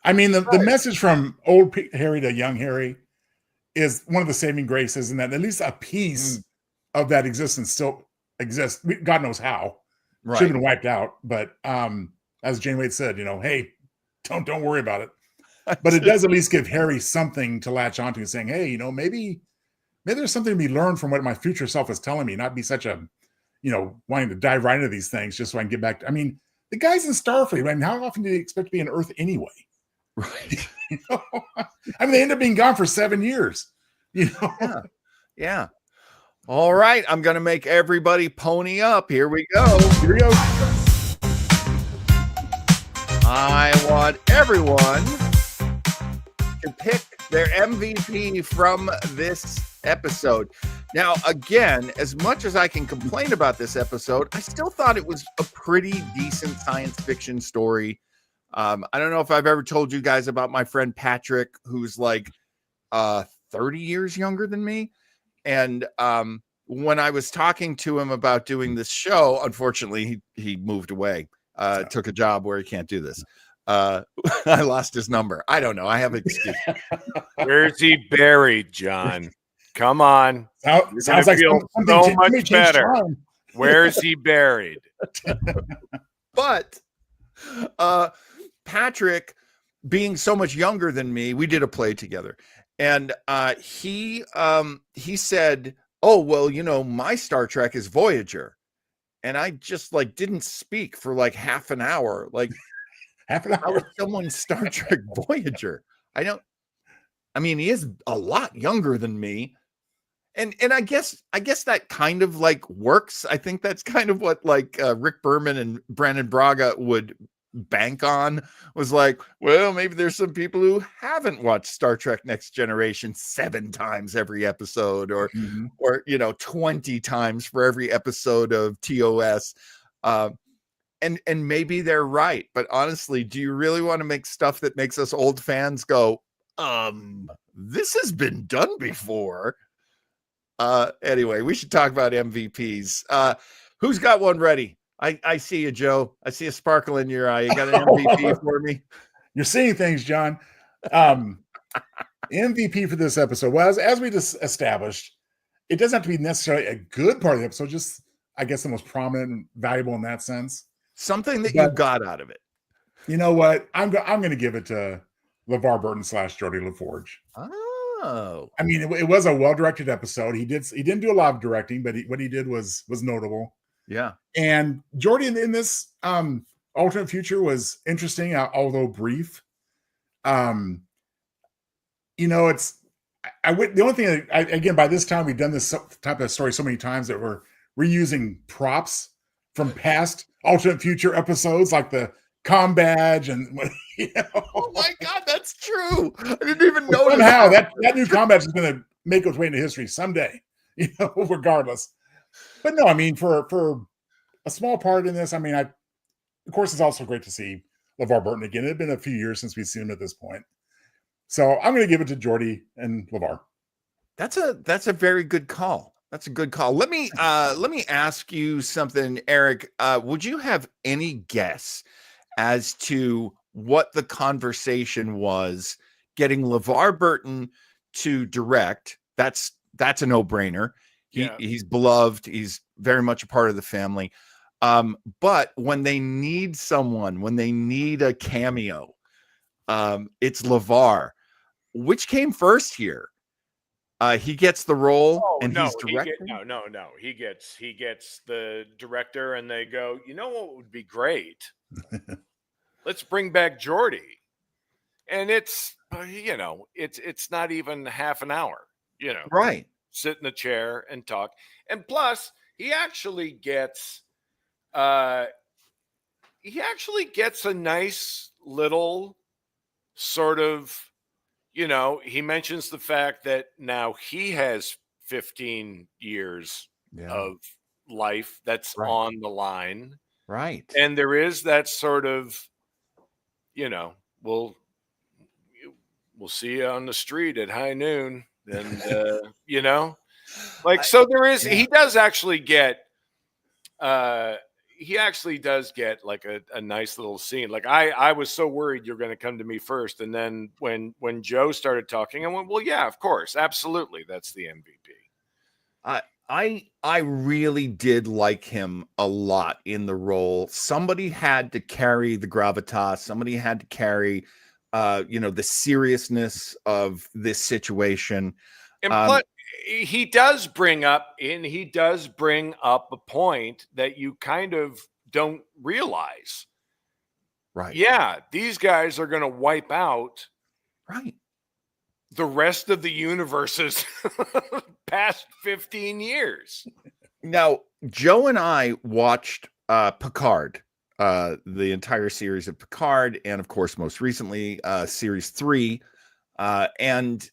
Speaker 4: I mean, the message from old Harry to young Harry is one of the saving graces, and that at least a piece of that existence still exists. God knows how.
Speaker 2: Right.
Speaker 4: Should have been wiped out. But as Jane Wade said, hey, don't worry about it. But it does at least give Harry something to latch onto, saying, hey, maybe there's something to be learned from what my future self is telling me, not be such a, wanting to dive right into these things just so I can get back to, I mean, the guy's in Starfleet. I mean, how often do they expect to be on Earth anyway?
Speaker 2: Right.
Speaker 4: I mean, they end up being gone for 7 years.
Speaker 2: Yeah. All right. I'm going to make everybody pony up. Here we go.
Speaker 4: Here we go.
Speaker 2: I want everyone to pick their MVP from this episode. Now, again, as much as I can complain about this episode, I still thought it was a pretty decent science fiction story. I don't know if I've ever told you guys about my friend Patrick, who's like 30 years younger than me. And when I was talking to him about doing this show, unfortunately, he moved away, took a job where he can't do this. I lost his number. I don't know. I have an excuse.
Speaker 5: Where's he buried, John? Come on.
Speaker 4: Sounds like
Speaker 5: feel so much better.
Speaker 4: Time.
Speaker 5: Where's he buried?
Speaker 2: But Patrick, being so much younger than me, we did a play together. And he said, oh, well, my Star Trek is Voyager. And I just didn't speak for half an hour.
Speaker 4: Half an
Speaker 2: How
Speaker 4: hour.
Speaker 2: is someone Star Trek Voyager? I mean, he is a lot younger than me. And I guess that kind of works. I think that's kind of what Rick Berman and Brandon Braga would bank on, was well, maybe there's some people who haven't watched Star Trek Next Generation 7 times every episode, or 20 times for every episode of TOS. and maybe they're right, but honestly, do you really want to make stuff that makes us old fans go, this has been done before? Anyway, we should talk about MVPs. Who's got one ready? I see you, Joe. I see a sparkle in your eye. You got an MVP for me?
Speaker 4: You're seeing things, John. MVP for this episode. Well, as we just established, it doesn't have to be necessarily a good part of the episode, just I guess the most prominent and valuable in that sense.
Speaker 2: Something that you got out of it.
Speaker 4: You know what? I'm going to give it to LeVar Burton / Geordie LaForge.
Speaker 2: Oh,
Speaker 4: I mean, it was a well-directed episode. He didn't do a lot of directing, but what he did was notable.
Speaker 2: yeah.
Speaker 4: And Geordie in this alternate future was interesting, although brief. You know, the only thing again, by this time we've done this type of story so many times that we're reusing props from past alternate future episodes, like the comm badge and
Speaker 2: Oh my God, that's true. I didn't even know
Speaker 4: somehow that new comm badge is going to make its way into history someday, regardless. But no, I mean, for a small part in this, I mean, of course, it's also great to see LeVar Burton again. It had been a few years since we've seen him at this point. So I'm going to give it to Geordie and LeVar.
Speaker 2: That's a very good call. That's a good call. Let me ask you something, Eric. Would you have any guess as to what the conversation was getting LeVar Burton to direct? That's a no-brainer. He's beloved. He's very much a part of the family. But when they need someone, when they need a cameo, it's LeVar. Which came first here? He gets the role and he's directing.
Speaker 5: No. He gets the director, and they go, you know what would be great? Let's bring back Geordie. And it's not even half an hour,
Speaker 2: Right.
Speaker 5: Sit in a chair and talk. And plus, he actually gets a nice little sort of, he mentions the fact that now he has 15 years of life that's on the line.
Speaker 2: Right.
Speaker 5: And there is that sort of, we'll see you on the street at high noon. And, so there is, he does actually get, like a nice little scene. Like I was so worried you're going to come to me first. And then when Joe started talking, I went, well, yeah, of course. Absolutely. That's the MVP.
Speaker 2: I really did like him a lot in the role. Somebody had to carry the gravitas. Somebody had to carry, the seriousness of this situation.
Speaker 5: And he does bring up a point that you kind of don't realize.
Speaker 2: Right.
Speaker 5: Yeah, these guys are going to wipe out the rest of the universe's past 15 years.
Speaker 2: Now, Joe and I watched Picard, the entire series of Picard, and of course, most recently, series 3. And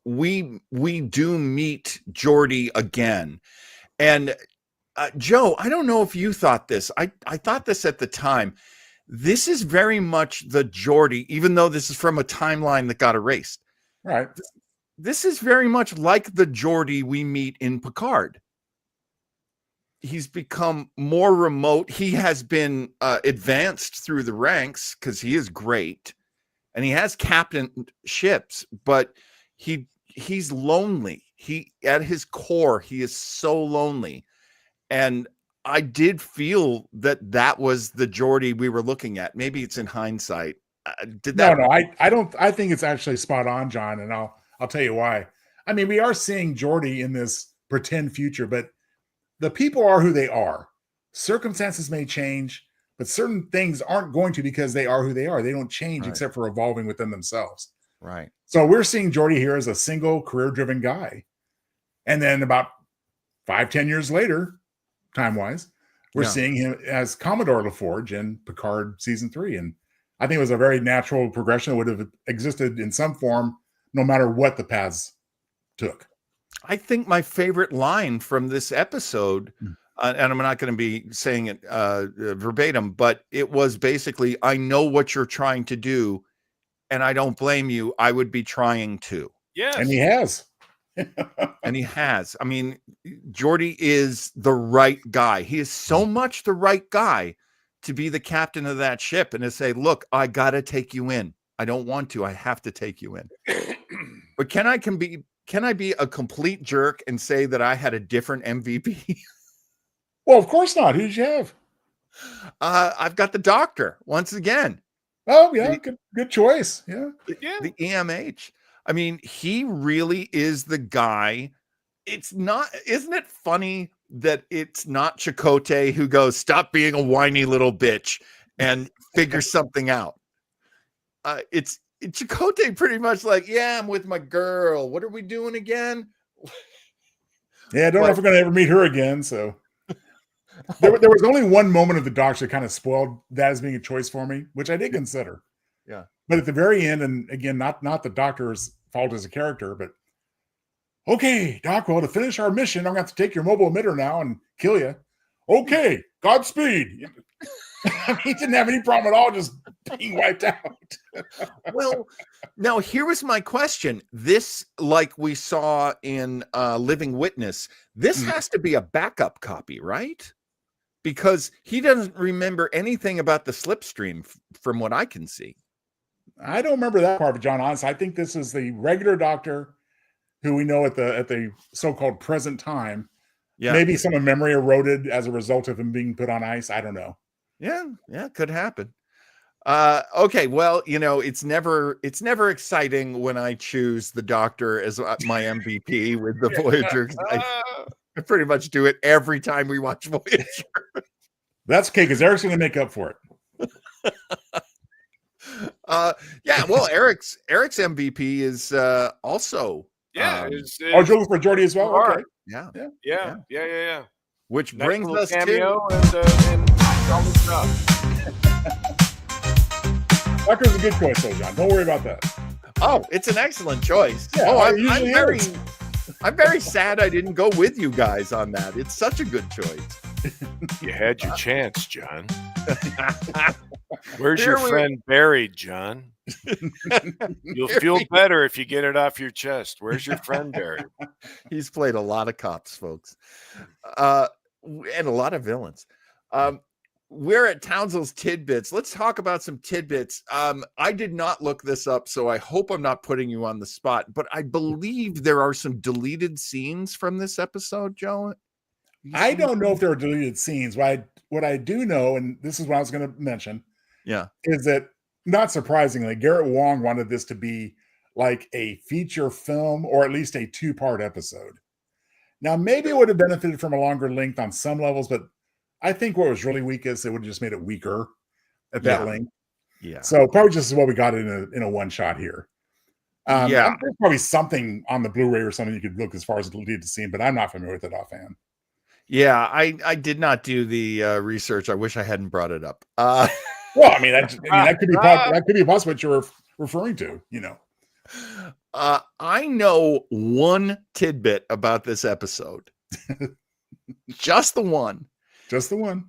Speaker 2: we do meet Geordie again. And Joe, I don't know if you thought this. I thought this at the time. This is very much the Geordie, even though this is from a timeline that got erased.
Speaker 4: Right.
Speaker 2: This is very much like the Geordie we meet in Picard. He's become more remote. He has been advanced through the ranks because he is great. And he has captained ships, but he's lonely. At his core, he is so lonely. And I did feel that was the Geordie we were looking at. Maybe it's in hindsight.
Speaker 4: No, I don't. I think it's actually spot on, John, and I'll tell you why. I mean, we are seeing Geordie in this pretend future, but the people are who they are. Circumstances may change, but certain things aren't going to, because they are who they are. They don't change except for evolving within themselves.
Speaker 2: Right.
Speaker 4: So we're seeing Geordie here as a single career-driven guy. And then about 5-10 years later, time-wise, we're seeing him as Commodore LaForge in Picard season 3. And I think it was a very natural progression that would have existed in some form, no matter what the paths took.
Speaker 2: I think my favorite line from this episode and I'm not going to be saying it verbatim, but it was basically, I know what you're trying to do, and I don't blame you. I would be trying to.
Speaker 5: Yes.
Speaker 4: And he has.
Speaker 2: And he has. I mean, Geordie is the right guy. He is so much the right guy to be the captain of that ship and to say, look, I got to take you in. I don't want to. I have to take you in. But can I be a complete jerk and say that I had a different MVP?
Speaker 4: Well, of course not. Who did you have?
Speaker 2: I've got the doctor once again.
Speaker 4: Oh, yeah. Good choice. Yeah.
Speaker 2: The EMH. I mean, he really is the guy. Isn't it funny that it's not Chakotay who goes, stop being a whiny little bitch and figure something out? It's Chakotay pretty much like, yeah, I'm with my girl. What are we doing again?
Speaker 4: Yeah, I don't know if we're going to ever meet her again. So there was only one moment of the doctor that kind of spoiled that as being a choice for me, which I did consider.
Speaker 2: Yeah.
Speaker 4: But at the very end, and again, not the doctor's fault as a character, but okay, Doc, well, to finish our mission, I'm going to have to take your mobile emitter now and kill you. Okay, Godspeed. I mean, he didn't have any problem at all just being wiped out.
Speaker 2: Well, now here was my question. This, like we saw in Living Witness, this has to be a backup copy, right? Because he doesn't remember anything about the slipstream from what I can see.
Speaker 4: I don't remember that part, but John, honestly, I think this is the regular doctor who we know at the so-called present time.
Speaker 2: Yeah.
Speaker 4: Maybe some of memory eroded as a result of him being put on ice. I don't know.
Speaker 2: Yeah, could happen. Okay, well, it's never exciting when I choose the doctor as my MVP with the Voyager. I pretty much do it every time we watch Voyager.
Speaker 4: That's okay, because Eric's going to make up for it.
Speaker 2: Yeah, well, Eric's MVP is also
Speaker 4: Joe for Geordie as well. Okay.
Speaker 5: Yeah.
Speaker 2: Which
Speaker 5: Nice
Speaker 2: brings
Speaker 5: little
Speaker 2: us
Speaker 5: cameo
Speaker 2: to
Speaker 5: and all the stuff.
Speaker 4: Doctor's a good choice, though, John. Don't worry about that.
Speaker 2: Oh, it's an excellent choice.
Speaker 4: Yeah,
Speaker 2: oh, I'm very sad I didn't go with you guys on that. It's such a good choice.
Speaker 5: You had your chance, John. Where's your friend buried, John? You'll feel better if you get it off your chest. Where's your friend buried?
Speaker 2: He's played a lot of cops, folks, and a lot of villains. We're at Townsville's Tidbits. Let's talk about some tidbits. I did not look this up, so I hope I'm not putting you on the spot, but I believe there are some deleted scenes from this episode, Joe.
Speaker 4: I don't know if there are deleted scenes. What I do know, and this is what I was going to mention, is that, not surprisingly, Garrett Wong wanted this to be like a feature film or at least a 2-part episode. Now, maybe it would have benefited from a longer length on some levels, but I think what was really weak is it would have just made it weaker at that length.
Speaker 2: Yeah.
Speaker 4: So probably just what we got in a one shot here. There's probably something on the Blu-ray or something you could look as far as deleted scene, but I'm not familiar with it offhand.
Speaker 2: Yeah, I did not do the research. I wish I hadn't brought it up.
Speaker 4: Well, I mean, that could be possible what you're referring to.
Speaker 2: I know one tidbit about this episode. Just the one.
Speaker 4: Just the one.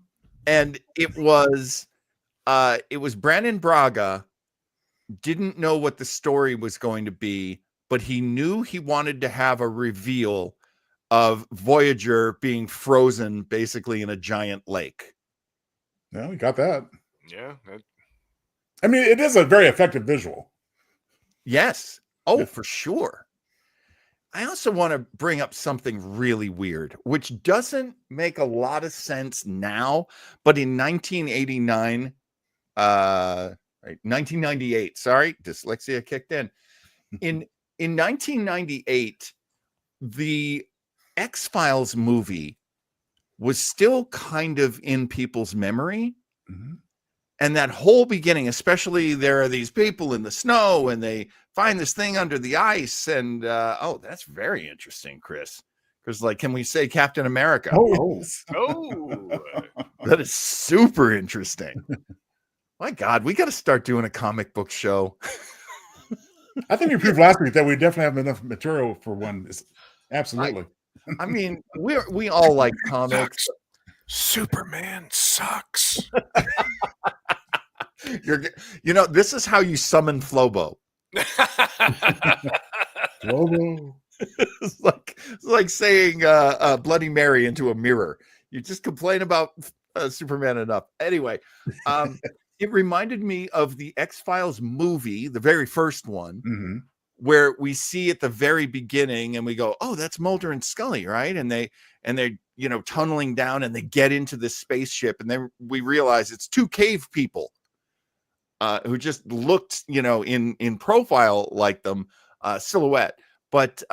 Speaker 2: And it was Brandon Braga didn't know what the story was going to be, but he knew he wanted to have a reveal of Voyager being frozen basically in a giant lake.
Speaker 4: Yeah, we got that.
Speaker 5: Yeah.
Speaker 4: I mean, it is a very effective visual.
Speaker 2: Yes. Oh, for sure. I also want to bring up something really weird, which doesn't make a lot of sense now, but in 1998, sorry, dyslexia kicked in. In 1998, the X-Files movie was still kind of in people's memory.
Speaker 4: Mm-hmm.
Speaker 2: And that whole beginning, especially there are these people in the snow and they find this thing under the ice. And, that's very interesting, Chris. Because, can we say Captain America?
Speaker 4: Oh.
Speaker 2: That is super interesting. My God, we got to start doing a comic book show.
Speaker 4: I think we proved last week that we definitely have enough material for one. Absolutely.
Speaker 2: I mean, we all like comics.
Speaker 5: Superman sucks.
Speaker 2: This is how you summon Flobo.
Speaker 4: Lobo.
Speaker 2: It's like saying Bloody Mary into a mirror. You just complain about Superman enough. Anyway, it reminded me of the X-Files movie, the very first one,
Speaker 4: Mm-hmm.
Speaker 2: where we see at the very beginning and we go, oh, that's Mulder and Scully, right? And they're tunneling down and they get into this spaceship, and then we realize it's two cave people who just looked, in profile like them, silhouette. But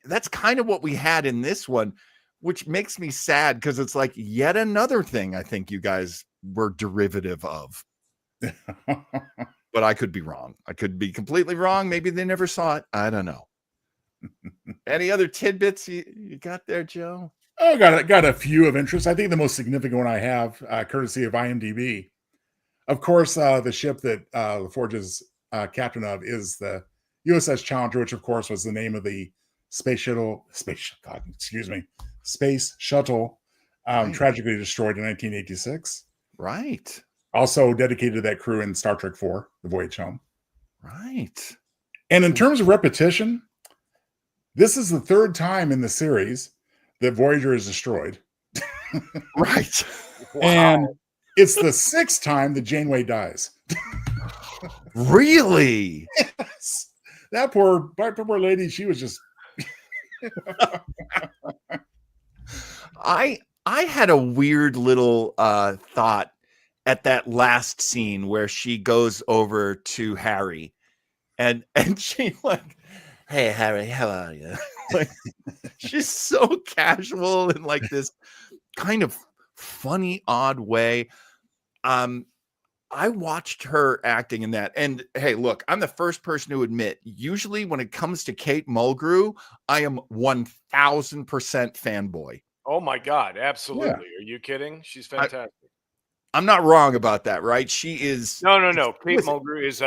Speaker 2: that's kind of what we had in this one, which makes me sad because it's like yet another thing I think you guys were derivative of. But I could be wrong. I could be completely wrong. Maybe they never saw it. I don't know. Any other tidbits you got there, Joe?
Speaker 4: Oh, got a few of interest. I think the most significant one I have, courtesy of IMDb. Of course, the ship that LaForge is captain of is the USS Challenger, which of course was the name of the space shuttle,
Speaker 2: Right.
Speaker 4: tragically destroyed in 1986.
Speaker 2: Right.
Speaker 4: Also dedicated to that crew in Star Trek IV, The Voyage Home.
Speaker 2: Right.
Speaker 4: And in terms of repetition, this is the third time in the series that Voyager is destroyed.
Speaker 2: Right.
Speaker 4: And it's the sixth time that Janeway dies.
Speaker 2: Really?
Speaker 4: Yes. That poor lady, she was just...
Speaker 2: I had a weird little thought at that last scene where she goes over to Harry and she like, hey Harry, how are you? Like, she's so casual in like this kind of funny, odd way. I watched her acting in that, and hey, look, I'm the first person to admit, usually when it comes to Kate Mulgrew, I am 1000% fanboy.
Speaker 5: Oh my God, absolutely. Are you kidding? She's fantastic.
Speaker 2: I'm not wrong about that, right? She is.
Speaker 5: No. Kate Mulgrew is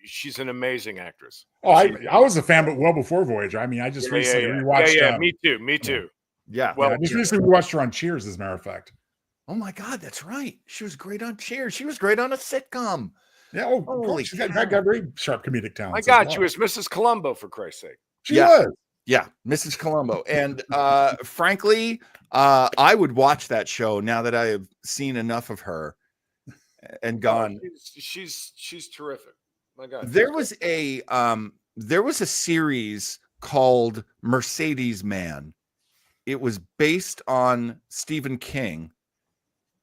Speaker 5: she's an amazing actress.
Speaker 4: Oh, I was a fan, but well before Voyager. I mean, I just recently rewatched.
Speaker 5: Yeah, me too.
Speaker 2: Yeah.
Speaker 5: Well,
Speaker 4: I just recently rewatched her on Cheers, as a matter of fact.
Speaker 2: Oh my God, that's right. She was great on Cheers. She was great on a sitcom.
Speaker 4: Yeah. Oh,
Speaker 2: Holy
Speaker 4: she's got very sharp comedic talent.
Speaker 5: My God, she was Mrs. Columbo, for Christ's sake.
Speaker 4: She was.
Speaker 2: Yeah, Mrs. Columbo. And frankly, I would watch that show now that I have seen enough of her and gone.
Speaker 5: She's terrific. My God.
Speaker 2: There was a series called Mercedes Man. It was based on Stephen King.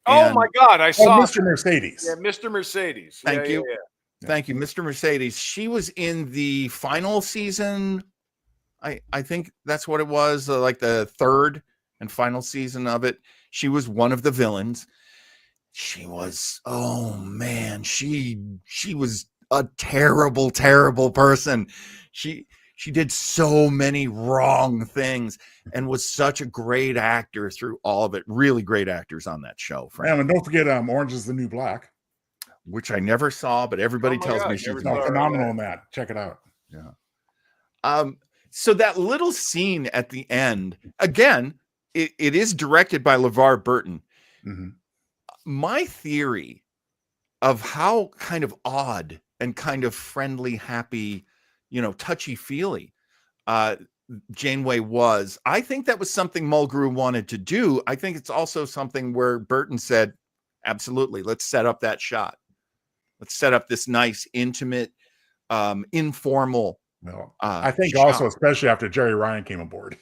Speaker 5: Oh my God, I saw
Speaker 4: Mr. Mercedes.
Speaker 5: Yeah, Mr. Mercedes.
Speaker 2: Thank you.
Speaker 5: Yeah.
Speaker 2: Thank you, Mr. Mercedes. She was in the final season. I think that's what it was, like the third and final season of it. She was one of the villains. She was, oh man, she was a terrible, terrible person. She did so many wrong things and was such a great actor through all of it. Really great actors on that show, frankly.
Speaker 4: And don't forget Orange is the New Black,
Speaker 2: which I never saw, but everybody tells me she's
Speaker 4: phenomenal in that. Check it out.
Speaker 2: Yeah. So that little scene at the end, again, it is directed by LeVar Burton.
Speaker 4: Mm-hmm.
Speaker 2: My theory of how kind of odd and kind of friendly, happy, touchy-feely Janeway was, I think that was something Mulgrew wanted to do. I think it's also something where Burton said, absolutely, let's set up that shot. Let's set up this nice, intimate, informal.
Speaker 4: No, I think also, especially after Jerry Ryan came aboard,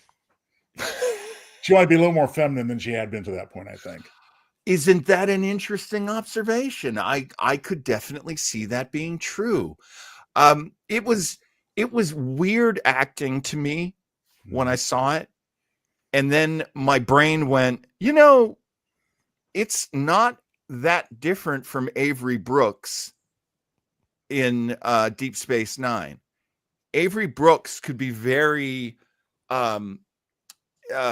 Speaker 4: she wanted to be a little more feminine than she had been to that point, I think.
Speaker 2: Isn't that an interesting observation? I could definitely see that being true. It was weird acting to me when I saw it. And then my brain went, it's not that different from Avery Brooks in Deep Space Nine. Avery Brooks could be very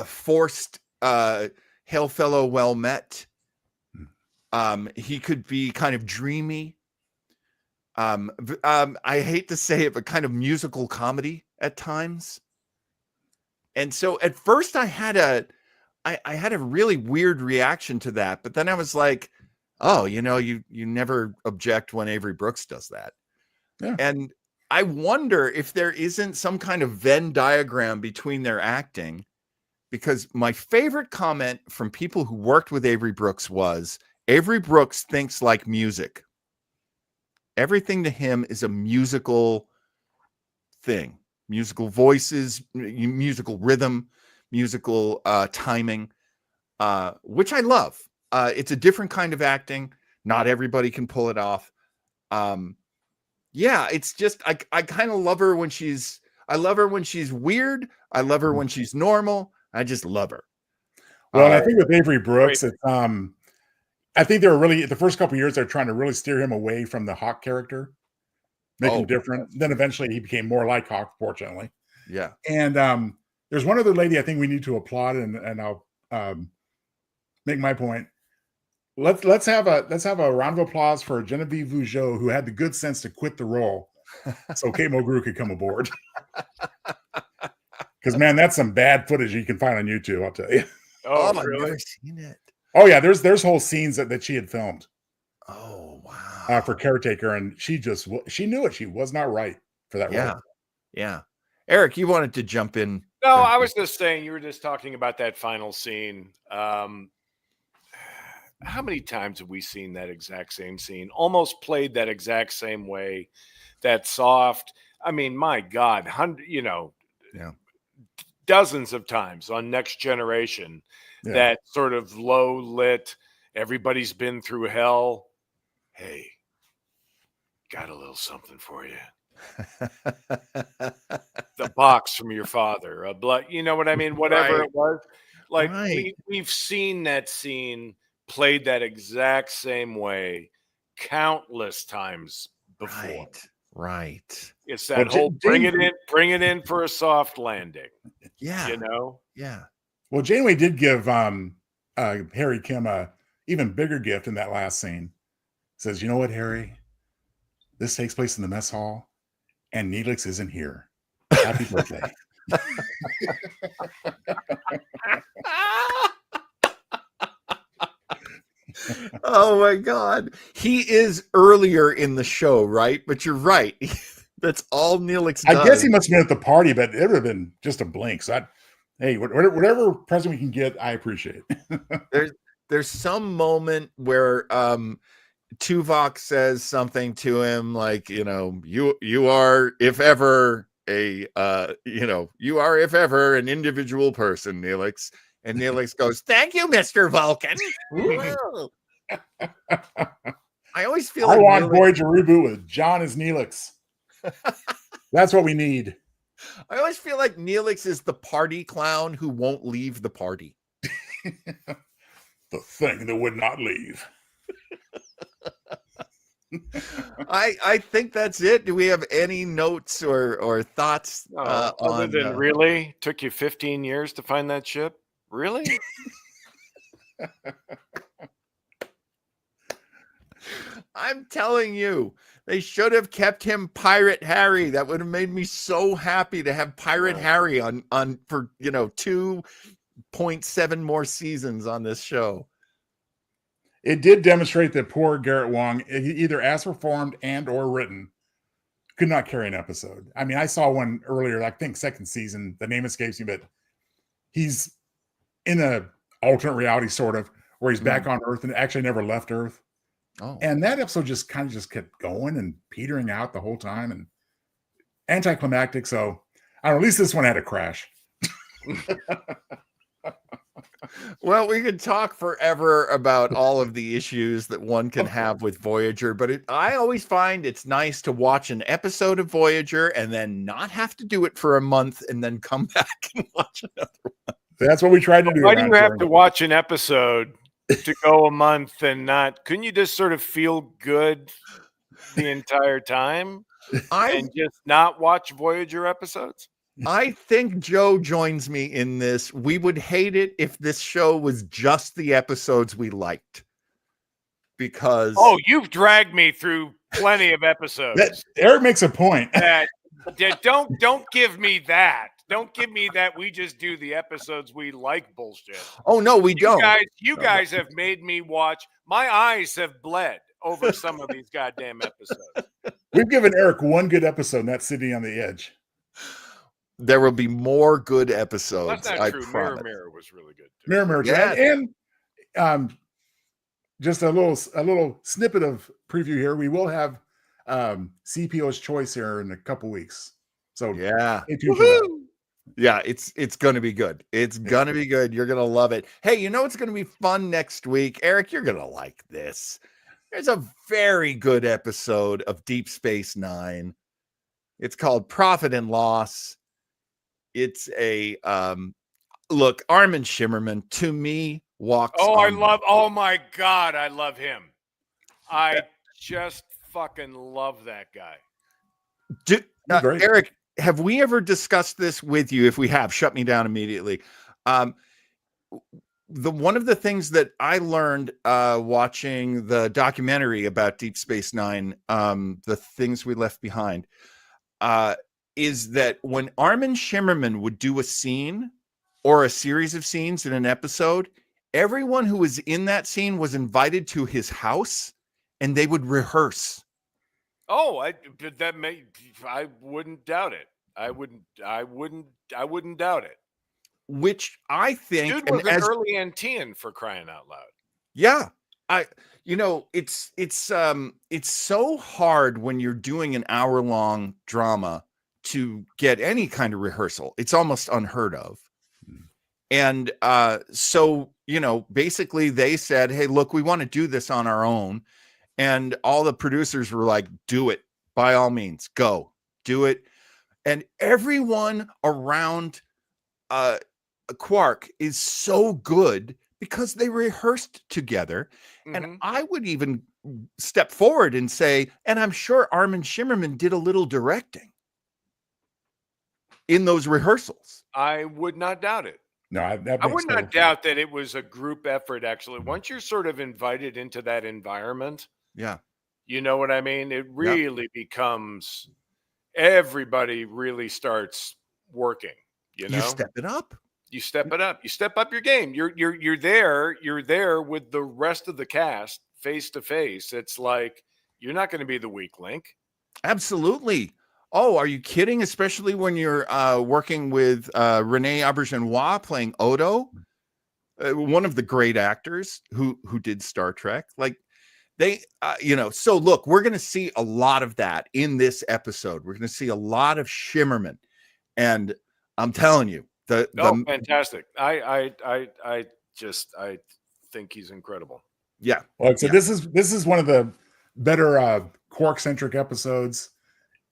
Speaker 2: forced, hail fellow, well met. He could be kind of dreamy. I hate to say it, but kind of musical comedy at times. And so at first I had I had a really weird reaction to that, but then I was like, oh, you never object when Avery Brooks does that.
Speaker 4: Yeah.
Speaker 2: And I wonder if there isn't some kind of Venn diagram between their acting, because my favorite comment from people who worked with Avery Brooks was Avery Brooks thinks like music. Everything to him is a musical thing, musical voices, musical rhythm, musical timing, which I love. It's a different kind of acting. Not everybody can pull it off. Yeah, it's just I kind of love her when she's weird. I love her when she's normal. I just love her.
Speaker 4: Well, and I think with Avery Brooks, it's I think they were really the first couple of years they're trying to really steer him away from the Hawk character, make him different. Then eventually he became more like Hawk, fortunately.
Speaker 2: Yeah.
Speaker 4: And there's one other lady I think we need to applaud, and I'll make my point. Let's have a round of applause for Genevieve Vougeot, who had the good sense to quit the role, so Kate Mulgrew could come aboard. Because man, that's some bad footage you can find on YouTube. I'll tell you.
Speaker 5: Oh,
Speaker 2: I've
Speaker 5: really?
Speaker 2: never seen it.
Speaker 4: Oh yeah, there's whole scenes that she had filmed.
Speaker 2: Oh wow.
Speaker 4: For Caretaker, and she knew it. She was not right for that
Speaker 2: Yeah.
Speaker 4: role.
Speaker 2: Yeah. Eric, you wanted to jump in.
Speaker 5: No, I was just saying, you were just talking about that final scene. How many times have we seen that exact same scene? Almost played that exact same way. That soft. I mean, my God, dozens of times on Next Generation.
Speaker 4: Yeah.
Speaker 5: That sort of low lit. Everybody's been through hell. Hey, got a little something for you. The box from your father, a blood, you know what I mean? Whatever
Speaker 2: Right.
Speaker 5: it was. Like
Speaker 2: Right.
Speaker 5: we've seen that scene played that exact same way countless times before.
Speaker 2: Right.
Speaker 5: It's that
Speaker 4: Well,
Speaker 5: whole bring it in for a soft landing.
Speaker 2: Yeah.
Speaker 5: You know?
Speaker 2: Yeah.
Speaker 4: Well, Janeway did give Harry Kim a even bigger gift in that last scene. Says, you know what, Harry? This takes place in the mess hall, and Neelix isn't here. Happy birthday.
Speaker 2: Oh my God. He is earlier in the show, right? But you're right. That's all Neelix does.
Speaker 4: I guess he must have been at the party, but it would have been just a blink. So hey, whatever present we can get, I appreciate.
Speaker 2: There's some moment where Tuvok says something to him like, you are, if ever, an individual person, Neelix. And Neelix goes, thank you, Mr. Vulcan. I always feel
Speaker 4: I
Speaker 2: like
Speaker 4: want
Speaker 2: Neelix,
Speaker 4: Voyager reboot with John as Neelix. That's what we need.
Speaker 2: I always feel like Neelix is the party clown who won't leave the party.
Speaker 4: The thing that would not leave.
Speaker 2: I think that's it. Do we have any notes or thoughts
Speaker 5: Other than really? Took you 15 years to find that ship? Really?
Speaker 2: I'm telling you, they should have kept him Pirate Harry. That would have made me so happy to have Pirate Harry on for 2.7 more seasons on this show.
Speaker 4: It did demonstrate that poor Garrett Wang, either as performed and or written, could not carry an episode. I mean, I saw one earlier, I think second season, the name escapes me, but he's in a alternate reality sort of, where he's back on Earth and actually never left Earth.
Speaker 2: Oh.
Speaker 4: And that episode just kind of just kept going and petering out the whole time and anticlimactic. So I don't know, at least this one had a crash.
Speaker 2: Well, we could talk forever about all of the issues that one can have with Voyager, but I always find it's nice to watch an episode of Voyager and then not have to do it for a month and then come back and watch another one.
Speaker 4: That's what we tried to do.
Speaker 5: Why do you have to watch an episode to go a month and not? Couldn't you just sort of feel good the entire time and just not watch Voyager episodes?
Speaker 2: I think Joe joins me in this. We would hate it if this show was just the episodes we liked. Because
Speaker 5: you've dragged me through plenty of episodes.
Speaker 4: Eric makes a point.
Speaker 5: Don't give me that. Don't give me that we just do the episodes we like bullshit.
Speaker 2: Oh no, we don't.
Speaker 5: You guys have made me watch. My eyes have bled over some of these goddamn episodes.
Speaker 4: We've given Eric one good episode, and that's Sitting on the Edge.
Speaker 2: There will be more good episodes.
Speaker 5: That's not
Speaker 2: I
Speaker 5: true. Mirror
Speaker 2: promise.
Speaker 5: Mirror was really good too.
Speaker 4: Mirror.
Speaker 2: Yes.
Speaker 4: And just a little snippet of preview here. We will have CPO's Choice here in a couple weeks. So
Speaker 2: Yeah.
Speaker 4: stay tuned for that.
Speaker 2: Yeah, it's going to be good. It's going to be good. You're going to love it. Hey, you know what's going to be fun next week? Eric, you're going to like this. There's a very good episode of Deep Space Nine. It's called Profit and Loss. It's a look, Armin Shimmerman to me walks.
Speaker 5: Oh my God, I love him. I just fucking love that guy.
Speaker 4: Great.
Speaker 2: Eric, have we ever discussed this with you? If we have, shut me down immediately. One of the things that I learned watching the documentary about Deep Space Nine, The Things We Left Behind, is that when Armin Shimmerman would do a scene or a series of scenes in an episode, everyone who was in that scene was invited to his house and they would rehearse.
Speaker 5: Oh, I wouldn't doubt it. I wouldn't doubt it.
Speaker 2: Which I think,
Speaker 5: Dude was an early Antean, for crying out loud.
Speaker 2: Yeah, it's so hard when you're doing an hour-long drama to get any kind of rehearsal. It's almost unheard of. And so, basically they said, hey, look, we want to do this on our own. And all the producers were like, do it. By all means, go. Do it. And everyone around Quark is so good because they rehearsed together. And I would even step forward and say, and I'm sure Armin Shimmerman did a little directing in those rehearsals.
Speaker 5: I would not doubt it.
Speaker 4: No,
Speaker 5: I would not doubt that it was a group effort, actually. Once you're sort of invited into that environment,
Speaker 2: yeah,
Speaker 5: you know what I mean? It really becomes, everybody really starts working, you
Speaker 2: step it up.
Speaker 5: You step it up. You step up your game. You're there with the rest of the cast face to face. It's like, you're not going to be the weak link.
Speaker 2: Absolutely. Oh, are you kidding? Especially when you're working with Renee Auberjonois playing Odo, one of the great actors who did Star Trek. Like they, so look, we're going to see a lot of that in this episode. We're going to see a lot of Shimmerman, and I'm telling you,
Speaker 5: fantastic. I think he's incredible.
Speaker 2: Yeah.
Speaker 4: Well, so this is one of the better Quark-centric episodes.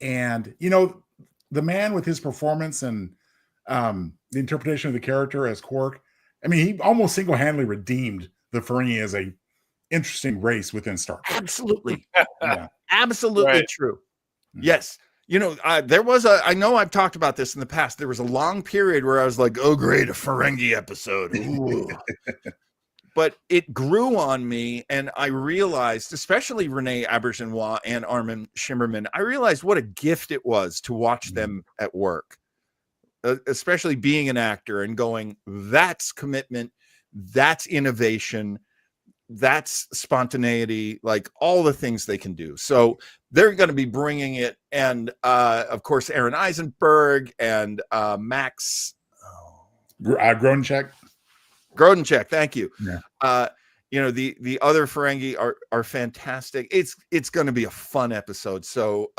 Speaker 4: And the man with his performance and the interpretation of the character as Quark, I mean, he almost single-handedly redeemed the Ferengi as a interesting race within Star Trek.
Speaker 2: Absolutely.
Speaker 4: Yeah.
Speaker 2: Absolutely true. Yes. There was I know I've talked about this in the past. There was a long period where I was like, oh, great, a Ferengi episode. Ooh. But it grew on me, and I realized, especially Renee Auberjonois and Armin Shimmerman, I realized what a gift it was to watch them at work, especially being an actor and going, that's commitment, that's innovation, that's spontaneity, like all the things they can do. So they're going to be bringing it. And of course, Aaron Eisenberg and Max Grodenchek, thank you.
Speaker 4: Yeah.
Speaker 2: The other Ferengi are fantastic. It's going to be a fun episode. So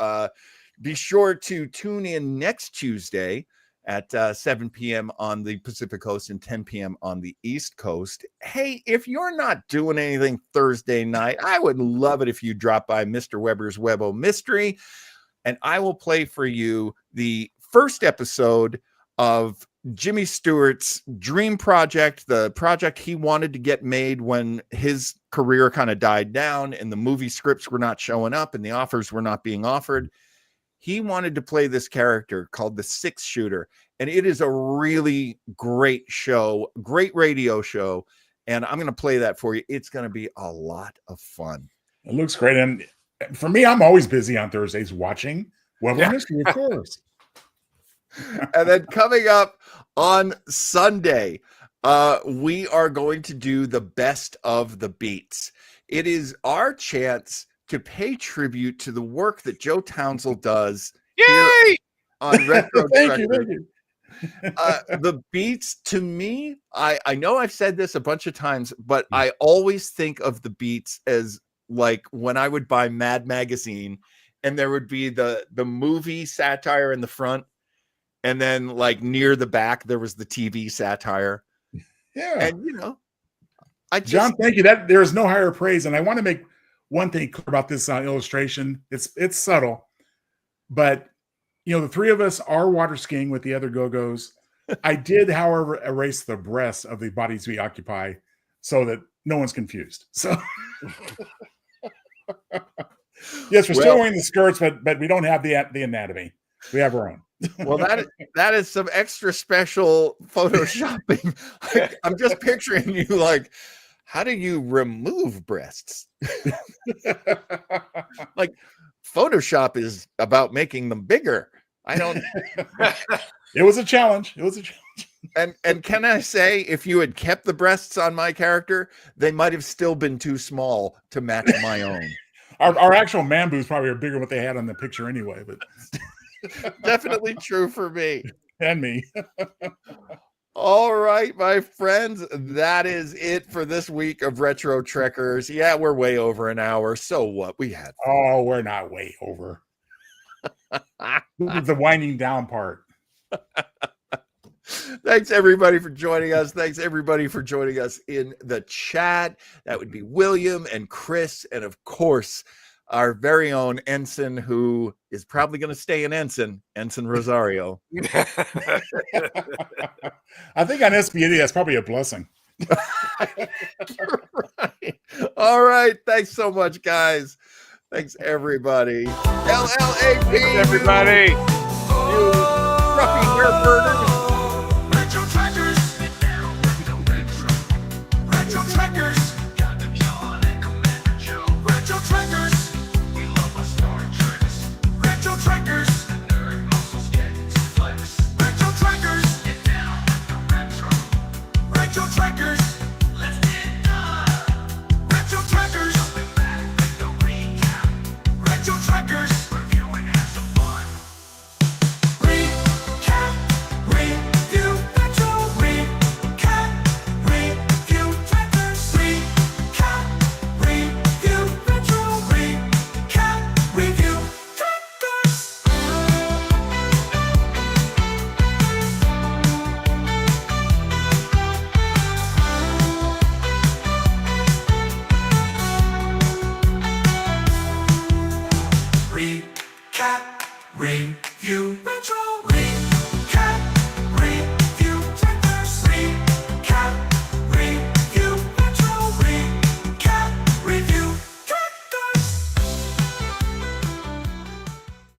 Speaker 2: be sure to tune in next Tuesday at 7 p.m. on the Pacific Coast and 10 p.m. on the East Coast. Hey, if you're not doing anything Thursday night, I would love it if you drop by Mr. Weber's Webo Mystery, and I will play for you the first episode of Jimmy Stewart's dream project, the project he wanted to get made when his career kind of died down and the movie scripts were not showing up and the offers were not being offered. He wanted to play this character called the Six Shooter, and it is a really great show, great radio show, and I'm going to play that for you. It's going to be a lot of fun.
Speaker 4: It looks great, and for me, I'm always busy on Thursdays watching Web Mystery, of course.
Speaker 2: And then coming up on Sunday, we are going to do the best of the beats. It is our chance to pay tribute to the work that Joe Townsend does here
Speaker 5: Yay!
Speaker 2: on Retro
Speaker 4: Thank
Speaker 2: Trekkers.
Speaker 4: you. Thank you.
Speaker 2: The beats, to me, I know I've said this a bunch of times, but I always think of the beats as like when I would buy Mad Magazine and there would be the movie satire in the front, and then like near the back there was the TV satire.
Speaker 4: Yeah.
Speaker 2: And you know, I just
Speaker 4: John, thank you. That there is no higher praise, and I want to make one thing clear about this illustration. It's subtle, but you know the three of us are water skiing with the other Go-Go's. I did, however, erase the breasts of the bodies we occupy so that no one's confused. So yes, we're still wearing the skirts, but we don't have the anatomy. We have our own.
Speaker 2: well, that is some extra special photoshopping. Like, I'm just picturing you like, how do you remove breasts? Like, Photoshop is about making them bigger. I don't.
Speaker 4: It was a challenge. It was a challenge.
Speaker 2: And can I say, if you had kept the breasts on my character, they might have still been too small to match my own.
Speaker 4: Our actual man boobs probably are bigger than what they had on the picture anyway, but
Speaker 2: Definitely true for me.
Speaker 4: and me.
Speaker 2: All right, my friends, that is it for this week of Retro Trekkers. Yeah, we're way over an hour. So what? We had
Speaker 4: Oh, we're not way over. This is the winding down part.
Speaker 2: Thanks everybody for joining us. Thanks everybody for joining us in the chat. That would be William and Chris, and of course, our very own Ensign, who is probably going to stay in Ensign Rosario.
Speaker 4: I think on SBD, that's probably a blessing.
Speaker 2: Right. All right. Thanks so much, guys. Thanks, everybody. LLAP,
Speaker 5: Everybody.
Speaker 2: you scruffy hair burners.